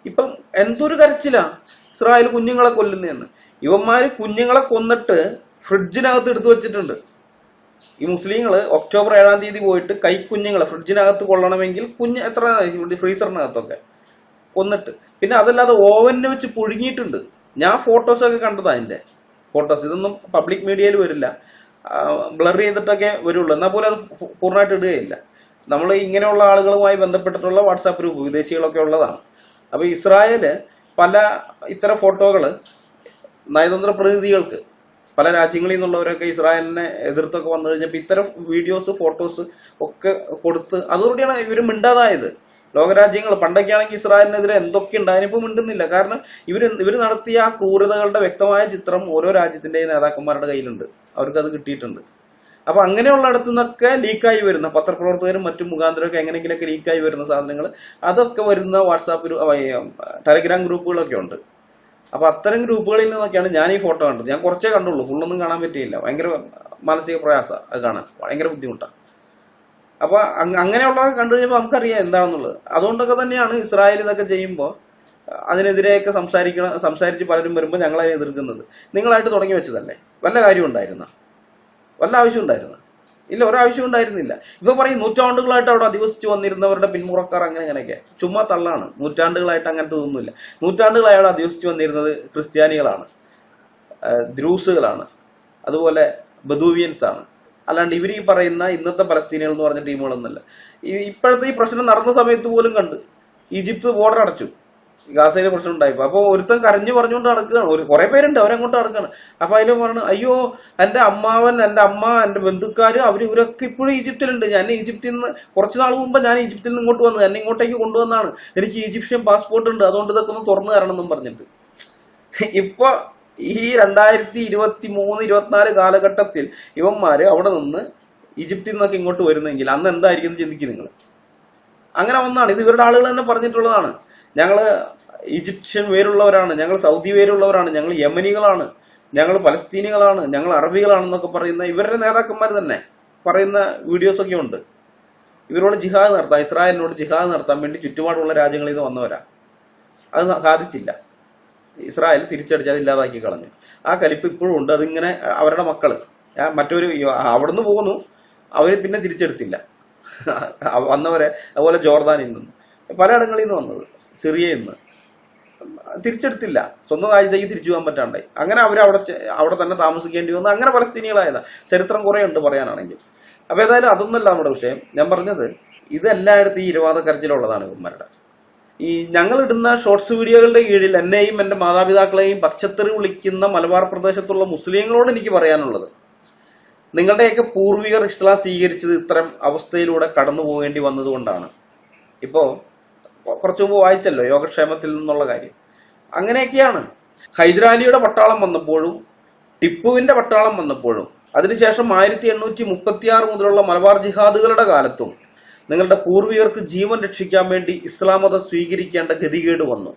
ഇപ്പം എന്തൊരു കരച്ചിലാ ഇസ്രായേൽ കുഞ്ഞുങ്ങളെ കൊല്ലുന്നതെന്ന്. ഇവന്മാര് കുഞ്ഞുങ്ങളെ കൊന്നിട്ട് ഫ്രിഡ്ജിനകത്ത് എടുത്തു വെച്ചിട്ടുണ്ട്. ഈ മുസ്ലിങ്ങള് ഒക്ടോബർ 7-ാം തീയതി പോയിട്ട് കൈക്കുഞ്ഞുങ്ങളെ ഫ്രിഡ്ജിനകത്ത് കൊള്ളണമെങ്കിൽ എത്ര ഫ്രീസറിനകത്തൊക്കെ കൊന്നിട്ട്, പിന്നെ അതല്ലാതെ ഓവനിൽ വെച്ച് പുഴുങ്ങിയിട്ടുണ്ട്. ഞാൻ ഫോട്ടോസൊക്കെ കണ്ടതാ അതിന്റെ ഫോട്ടോസ്. ഇതൊന്നും പബ്ലിക് മീഡിയയിൽ വരില്ല, ബ്ലർ ചെയ്തിട്ടൊക്കെ വരുള്ളൂ. എന്നാൽ പോലും അത് പൂർണ്ണമായിട്ട് ഇടുകയില്ല. നമ്മൾ ഇങ്ങനെയുള്ള ആളുകളുമായി ബന്ധപ്പെട്ടിട്ടുള്ള വാട്സാപ്പ് ഗ്രൂപ്പ് വിദേശികളൊക്കെ ഉള്ളതാണ്. അപ്പൊ ഇസ്രായേല് പല ഇത്തരം ഫോട്ടോകള് നയതന്ത്ര പ്രതിനിധികൾക്ക് പല രാജ്യങ്ങളിൽ നിന്നുള്ളവരൊക്കെ ഇസ്രായേലിനെ എതിർത്തൊക്കെ വന്നു കഴിഞ്ഞപ്പോൾ ഇത്തരം വീഡിയോസ് ഫോട്ടോസ് ഒക്കെ കൊടുത്ത് അതോടെയാണ് ഇവർ മിണ്ടാതായത്. ലോകരാജ്യങ്ങൾ പണ്ടൊക്കെയാണെങ്കിൽ ഇസ്രായേലിനെതിരെ എന്തൊക്കെ ഉണ്ടായതിനിപ്പോൾ മിണ്ടുന്നില്ല. കാരണം ഇവർ നടത്തിയ ആ ക്രൂരതകളുടെ വ്യക്തമായ ചിത്രം ഓരോ രാജ്യത്തിന്റെയും നേതാക്കന്മാരുടെ കയ്യിലുണ്ട്, അവർക്കത് കിട്ടിയിട്ടുണ്ട്. അപ്പൊ അങ്ങനെയുള്ള അടുത്തു നിന്നൊക്കെ ലീക്കായി വരുന്ന പത്രപ്രവർത്തകരും മറ്റും മുഖാന്തരമൊക്കെ എങ്ങനെയെങ്കിലൊക്കെ ലീക്കായി വരുന്ന സാധനങ്ങൾ അതൊക്കെ വരുന്ന വാട്സാപ്പ് ടെലഗ്രാം ഗ്രൂപ്പുകളൊക്കെ ഉണ്ട്. അപ്പൊ അത്തരം ഗ്രൂപ്പുകളിൽ നിന്നൊക്കെയാണ് ഞാൻ ഈ ഫോട്ടോ കണ്ടത്. ഞാൻ കുറച്ചേ കണ്ടുള്ളൂ, ഫുള്ളൊന്നും കാണാൻ പറ്റിയില്ല. ഭയങ്കര മാനസിക പ്രയാസമാണ് അത് കാണാൻ, ഭയങ്കര ബുദ്ധിമുട്ടാണ്. അപ്പൊ അങ്ങനെയുള്ളതൊക്കെ കണ്ടു കഴിഞ്ഞപ്പോൾ നമുക്കറിയാം എന്താണെന്നുള്ളത്. അതുകൊണ്ടൊക്കെ തന്നെയാണ് ഇസ്രായേൽ ഇതൊക്കെ ചെയ്യുമ്പോൾ അതിനെതിരെയൊക്കെ സംസാരിച്ച് പലരും വരുമ്പോൾ ഞങ്ങൾ അതിനെ എതിർക്കുന്നത്. നിങ്ങളായിട്ട് തുടങ്ങി വെച്ചതല്ലേ, വല്ല കാര്യം ഉണ്ടായിരുന്ന, വല്ല ആവശ്യം ഉണ്ടായിരുന്ന? ഇല്ല, ഒരാവശ്യം ഉണ്ടായിരുന്നില്ല. ഇപ്പൊ പറയും നൂറ്റാണ്ടുകളായിട്ട് അവിടെ അധിവസിച്ച് വന്നിരുന്നവരുടെ പിന്മുറക്കാർ അങ്ങനെയൊക്കെ ചുമ്മാ തള്ളാണ്. നൂറ്റാണ്ടുകളായിട്ട് അങ്ങനത്തെ ഒന്നുമില്ല. നൂറ്റാണ്ടുകളായി അവിടെ അധിവസിച്ച് വന്നിരുന്നത് ക്രിസ്ത്യാനികളാണ്, ദ്രൂസുകളാണ്, അതുപോലെ ബദൂവിയൻസ് ആണ്. അല്ലാണ്ട് ഇവർ ഈ പറയുന്ന ഇന്നത്തെ പലസ്തീനികൾ എന്ന് പറഞ്ഞ ടീമുകളൊന്നുമല്ല. ഇപ്പോഴത്തെ ഈ പ്രശ്നം നടന്ന സമയത്ത് പോലും കണ്ട് ഈജിപ്ത് ബോർഡർ അടച്ചു, ഗാസയിലെ പ്രശ്നം ഉണ്ടായപ്പോ. അപ്പൊ ഒരുത്തൻ കരഞ്ഞു പറഞ്ഞുകൊണ്ട് നടക്കുകയാണ്. കുറെ പേരുണ്ട്, അവരങ്ങോട്ട് നടക്കുകയാണ്. അപ്പൊ അതിൽ പറഞ്ഞു, അയ്യോ എന്റെ അമ്മാവൻ, എന്റെ അമ്മ, എന്റെ ബന്ധുക്കാര് ഇവരൊക്കെ ഇപ്പോഴും ഈജിപ്തിലുണ്ട്. ഞാൻ ഈജിപ്തിൽ നിന്ന് കുറച്ച് നാൾ മുമ്പ് ഞാൻ ഈജിപ്തിൽ നിന്ന് ഇങ്ങോട്ട് വന്നത്, എന്നെ ഇങ്ങോട്ടേക്ക് കൊണ്ടുവന്നാണ്, എനിക്ക് ഈജിപ്ഷ്യൻ പാസ്പോർട്ട് ഉണ്ട്, അതുകൊണ്ട് ഇതൊക്കെ ഒന്ന് തുറന്നു തരണം എന്നും പറഞ്ഞിട്ട്. ഇപ്പൊ ഈ 2023-24 കാലഘട്ടത്തിൽ ഇവന്മാര് അവിടെ നിന്ന് ഈജിപ്തിൽ നിന്നൊക്കെ ഇങ്ങോട്ട് വരുന്നെങ്കിൽ അന്ന് എന്തായിരിക്കും ചിന്തിക്കും നിങ്ങൾ? അങ്ങനെ ഒന്നാണ് ഇത്. ഇവരുടെ ആളുകൾ തന്നെ പറഞ്ഞിട്ടുള്ളതാണ്. ഞങ്ങള് ഈജിപ്ഷ്യൻ വേരുള്ളവരാണ്, ഞങ്ങൾ സൗദി വേരുള്ളവരാണ്, ഞങ്ങൾ യമനികളാണ്, ഞങ്ങൾ പലസ്തീനികളാണ്, ഞങ്ങൾ അറബികളാണെന്നൊക്കെ പറയുന്ന ഇവരുടെ നേതാക്കന്മാർ തന്നെ പറയുന്ന വീഡിയോസൊക്കെ ഉണ്ട്. ഇവരോട് ജിഹാദ് നടത്താം, ഇസ്രായേലിനോട് ജിഹാദ് നടത്താൻ വേണ്ടി ചുറ്റുപാടുള്ള രാജ്യങ്ങളിൽ നിന്ന് വന്നവരാ. അത് സാധിച്ചില്ല. ഇസ്രായേൽ തിരിച്ചടിച്ച് അത് ഇല്ലാതാക്കി കളഞ്ഞു. ആ കലിപ്പ് ഇപ്പോഴും ഉണ്ട്. അതിങ്ങനെ അവരുടെ മക്കള് മറ്റൊരു അവിടുന്ന് പോകുന്നു, അവര് പിന്നെ തിരിച്ചെടുത്തില്ല വന്നവരെ. അതുപോലെ ജോർദാനിൽ നിന്ന് പലയിടങ്ങളിൽ നിന്ന് വന്നത്, സിറിയയിൽ നിന്ന് തിരിച്ചെടുത്തില്ല, സ്വന്തം രാജ്യത്തേക്ക് തിരിച്ചു പോകാൻ പറ്റാണ്ടായി. അങ്ങനെ അവർ അവിടെ തന്നെ താമസിക്കേണ്ടി വന്നു. അങ്ങനെ പലസ്തീനികളായതാ. ചരിത്രം കുറെ ഉണ്ട് പറയാനാണെങ്കിൽ. അപ്പൊ ഏതായാലും അതൊന്നല്ല നമ്മുടെ വിഷയം. ഞാൻ പറഞ്ഞത് ഇതെല്ലായിടത്തും ഈ ഇരുവാദ കരച്ചിലുള്ളതാണ് ഇവന്മാരുടെ. ഈ ഞങ്ങൾ ഇടുന്ന ഷോർട്സ് വീഡിയോകളുടെ കീഴിൽ എന്നെയും എന്റെ മാതാപിതാക്കളെയും പച്ചത്തെറി വിളിക്കുന്ന മലബാർ പ്രദേശത്തുള്ള മുസ്ലിങ്ങളോട് എനിക്ക് പറയാനുള്ളത്, നിങ്ങളുടെയൊക്കെ പൂർവികർ ഇസ്ലാം സ്വീകരിച്ചത് ഇത്തരം അവസ്ഥയിലൂടെ കടന്നു പോകേണ്ടി വന്നതുകൊണ്ടാണ്. ഇപ്പോ കുറച്ചു മുമ്പ് വായിച്ചല്ലോ യോഗക്ഷേമത്തിൽ നിന്നുള്ള കാര്യം. അങ്ങനെയൊക്കെയാണ്. ഹൈദരാലിയുടെ പട്ടാളം വന്നപ്പോഴും ടിപ്പുവിന്റെ പട്ടാളം വന്നപ്പോഴും അതിനുശേഷം 1836 മുതലുള്ള മലബാർ ജിഹാദുകളുടെ കാലത്തും നിങ്ങളുടെ പൂർവികർക്ക് ജീവൻ രക്ഷിക്കാൻ വേണ്ടി ഇസ്ലാം മതം സ്വീകരിക്കേണ്ട ഗതികേട് വന്നു.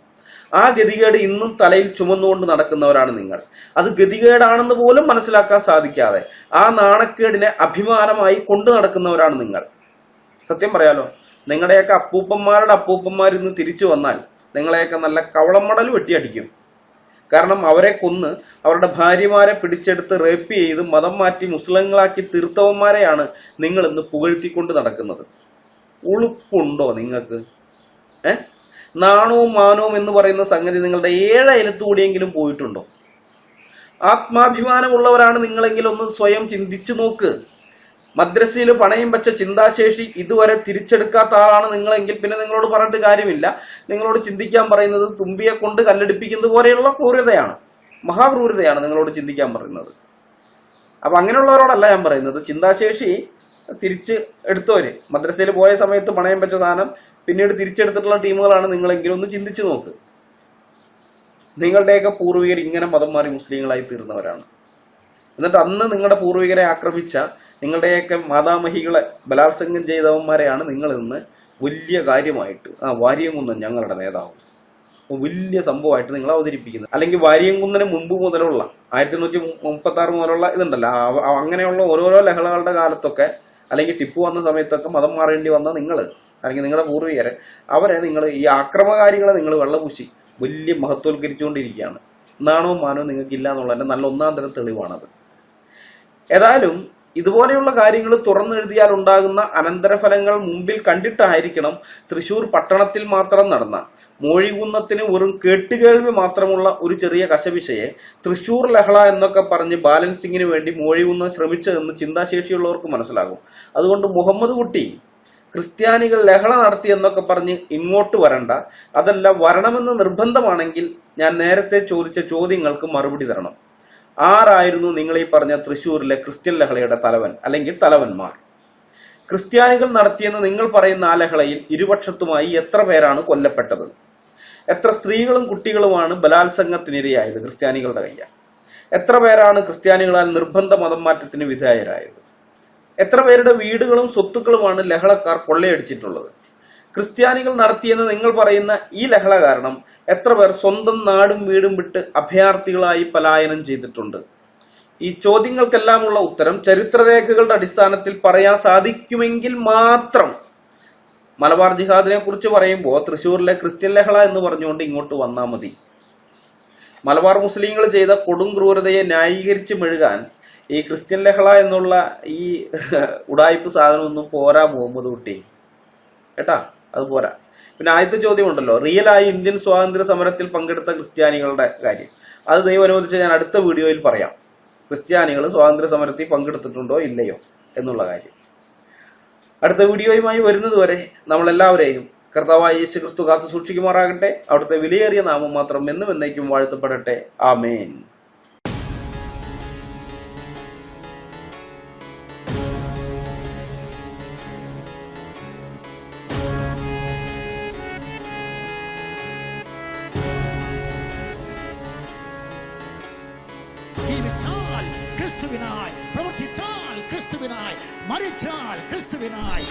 ആ ഗതികേട് ഇന്നും തലയിൽ ചുമന്നുകൊണ്ട് നടക്കുന്നവരാണ് നിങ്ങൾ. അത് ഗതികേടാണെന്ന് പോലും മനസ്സിലാക്കാൻ സാധിക്കാതെ ആ നാണക്കേടിനെ അഭിമാനമായി കൊണ്ടു നടക്കുന്നവരാണ് നിങ്ങൾ. സത്യം പറയാലോ, നിങ്ങളുടെയൊക്കെ അപ്പൂപ്പന്മാരുടെ അപ്പൂപ്പന്മാർ ഇന്ന് തിരിച്ചു വന്നാൽ നിങ്ങളെയൊക്കെ നല്ല കവളം മടൽ വെട്ടിയടിക്കും. കാരണം അവരെ കൊന്ന് അവരുടെ ഭാര്യമാരെ പിടിച്ചെടുത്ത് റേപ്പ് ചെയ്ത് മതം മാറ്റി മുസ്ലിങ്ങളാക്കി തീർത്തവന്മാരെയാണ് നിങ്ങൾ ഇന്ന് പുകഴ്ത്തിക്കൊണ്ട് നടക്കുന്നത്. ഉളുപ്പുണ്ടോ നിങ്ങൾക്ക്? നാണവും മാനവും എന്ന് പറയുന്ന സംഗതി നിങ്ങളുടെ 7 അയലത്തുകൂടിയെങ്കിലും പോയിട്ടുണ്ടോ? ആത്മാഭിമാനമുള്ളവരാണ് നിങ്ങളെങ്കിൽ ഒന്ന് സ്വയം ചിന്തിച്ചു നോക്ക്. മദ്രസയിൽ പണയം വെച്ച ചിന്താശേഷി ഇതുവരെ തിരിച്ചെടുക്കാത്ത ആളാണ് നിങ്ങളെങ്കിൽ പിന്നെ നിങ്ങളോട് പറഞ്ഞിട്ട് കാര്യമില്ല. നിങ്ങളോട് ചിന്തിക്കാൻ പറയുന്നത് തുമ്പിയെ കൊണ്ട് കല്ലെടുപ്പിക്കുന്നത് പോലെയുള്ള ക്രൂരതയാണ്, മഹാക്രൂരതയാണ് നിങ്ങളോട് ചിന്തിക്കാൻ പറയുന്നത്. അപ്പൊ അങ്ങനെയുള്ളവരോടല്ല ഞാൻ പറയുന്നത്. ചിന്താശേഷി തിരിച്ച് എടുത്തവര്, മദ്രസയിൽ പോയ സമയത്ത് പണയം വെച്ച സാധനം പിന്നീട് തിരിച്ചെടുത്തിട്ടുള്ള ടീമുകളാണ് നിങ്ങളെങ്കിലും ഒന്ന് ചിന്തിച്ചു നോക്ക്. നിങ്ങളുടെയൊക്കെ പൂർവികർ ഇങ്ങനെ മതം മാറി മുസ്ലിങ്ങളായി തീർന്നവരാണ്. എന്നിട്ട് അന്ന് നിങ്ങളുടെ പൂർവികരെ ആക്രമിച്ച നിങ്ങളുടെയൊക്കെ മാതാമഹികളെ ബലാത്സംഗം ചെയ്തവന്മാരെയാണ് നിങ്ങൾ ഇന്ന് വലിയ കാര്യമായിട്ട് വാര്യംകുന്നൻ ഞങ്ങളുടെ നേതാവ് വലിയ സംഭവമായിട്ട് നിങ്ങൾ അവതരിപ്പിക്കുന്നത്. അല്ലെങ്കിൽ വാര്യംകുന്നന് മുമ്പ് മുതലുള്ള 1836 മുതലുള്ള ഇതുണ്ടല്ലോ, അങ്ങനെയുള്ള ഓരോരോ ലഹളകളുടെ കാലത്തൊക്കെ അല്ലെങ്കിൽ ടിപ്പു വന്ന സമയത്തൊക്കെ മതം മാറേണ്ടി വന്ന നിങ്ങൾ അല്ലെങ്കിൽ നിങ്ങളുടെ പൂർവികരെ അവരെ നിങ്ങൾ ഈ ആക്രമകാരികളെ നിങ്ങൾ വെള്ളപൂശി വലിയ മഹത്വവൽക്കരിച്ചുകൊണ്ടിരിക്കുകയാണ്. നാണവും മാനവും നിങ്ങൾക്കില്ല എന്നുള്ളതിന്റെ നല്ല ഒന്നാം തരം തെളിവാണത്. ഏതായാലും ഇതുപോലെയുള്ള കാര്യങ്ങൾ തുറന്നെഴുതിയാൽ ഉണ്ടാകുന്ന അനന്തരഫലങ്ങൾ മുമ്പിൽ കണ്ടിട്ടായിരിക്കണം തൃശൂർ പട്ടണത്തിൽ മാത്രം നടന്ന മോഴികുന്നത്തിന് വെറും കേട്ടുകേൾവി മാത്രമുള്ള ഒരു ചെറിയ കശപിശയെ തൃശൂർ ലഹള എന്നൊക്കെ പറഞ്ഞ് ബാലൻസിങ്ങിന് വേണ്ടി മോഴികുന്നം ശ്രമിച്ചതെന്ന് ചിന്താശേഷിയുള്ളവർക്ക് മനസ്സിലാകും. അതുകൊണ്ട് മുഹമ്മദ് കുട്ടി ക്രിസ്ത്യാനികൾ ലഹള നടത്തി എന്നൊക്കെ പറഞ്ഞ് ഇങ്ങോട്ട് വരണ്ട. അതല്ല, വരണമെന്ന് നിർബന്ധമാണെങ്കിൽ ഞാൻ നേരത്തെ ചോദിച്ച ചോദ്യങ്ങൾക്ക് മറുപടി തരണം. ആരായിരുന്നു നിങ്ങൾ ഈ പറഞ്ഞ തൃശ്ശൂരിലെ ക്രിസ്ത്യൻ ലഹളയുടെ തലവൻ അല്ലെങ്കിൽ തലവന്മാർ? ക്രിസ്ത്യാനികൾ നടത്തിയെന്ന് നിങ്ങൾ പറയുന്ന ആ ലഹളയിൽ ഇരുപക്ഷത്തുമായി എത്ര പേരാണ് കൊല്ലപ്പെട്ടത്? എത്ര സ്ത്രീകളും കുട്ടികളുമാണ് ബലാത്സംഗത്തിനിരയായത് ക്രിസ്ത്യാനികളുടെ കയ്യിൽ? എത്ര പേരാണ് ക്രിസ്ത്യാനികളാൽ നിർബന്ധ മതം മാറ്റത്തിന് വിധേയരായത്? എത്ര പേരുടെ വീടുകളും സ്വത്തുക്കളുമാണ് ലഹളക്കാർ കൊള്ളയടിച്ചിട്ടുള്ളത്? ക്രിസ്ത്യാനികൾ നടത്തിയെന്ന് നിങ്ങൾ പറയുന്ന ഈ ലഹള കാരണം എത്ര പേർ സ്വന്തം നാടും വീടും വിട്ട് അഭയാർത്ഥികളായി പലായനം ചെയ്തിട്ടുണ്ട്? ഈ ചോദ്യങ്ങൾക്കെല്ലാമുള്ള ഉത്തരം ചരിത്രരേഖകളുടെ അടിസ്ഥാനത്തിൽ പറയാൻ സാധിക്കുമെങ്കിൽ മാത്രം മലബാർ ജിഹാദിനെ കുറിച്ച് പറയുമ്പോൾ തൃശ്ശൂരിലെ ക്രിസ്ത്യൻ ലഹള എന്ന് പറഞ്ഞുകൊണ്ട് ഇങ്ങോട്ട് വന്നാൽ മതി. മലബാർ മുസ്ലിങ്ങൾ ചെയ്ത കൊടും ക്രൂരതയെ ന്യായീകരിച്ച് മെഴുകാൻ ഈ ക്രിസ്ത്യൻ ലഹള എന്നുള്ള ഈ ഉടായ്പ് സാധനമൊന്നും പോരാ മുഹമ്മദ് കുട്ടി കേട്ടാ, അത് പോരാ. പിന്നെ ആദ്യത്തെ ചോദ്യം ഉണ്ടല്ലോ, റിയലായി ഇന്ത്യൻ സ്വാതന്ത്ര്യ സമരത്തിൽ പങ്കെടുത്ത ക്രിസ്ത്യാനികളുടെ കാര്യം. അത് ദൈവം അനുവദിച്ച് ഞാൻ അടുത്ത വീഡിയോയിൽ പറയാം. ക്രിസ്ത്യാനികൾ സ്വാതന്ത്ര്യ സമരത്തിൽ പങ്കെടുത്തിട്ടുണ്ടോ ഇല്ലയോ എന്നുള്ള കാര്യം. അടുത്ത വീഡിയോയുമായി വരുന്നത് വരെ നമ്മളെല്ലാവരെയും കർത്താവായ യേശു ക്രിസ്തു കാത്തു സൂക്ഷിക്കുമാറാകട്ടെ. അവിടുത്തെ വിലയേറിയ നാമം മാത്രം എന്നും എന്നേക്കും വാഴ്ത്തപ്പെടട്ടെ. ആമേൻ. ജീവിച്ചാൽ ക്രിസ്തുവിനായി, പ്രവർത്തിച്ചാൽ ക്രിസ്തുവിനായി, മരിച്ചാൽ ക്രിസ്തുവിനായി.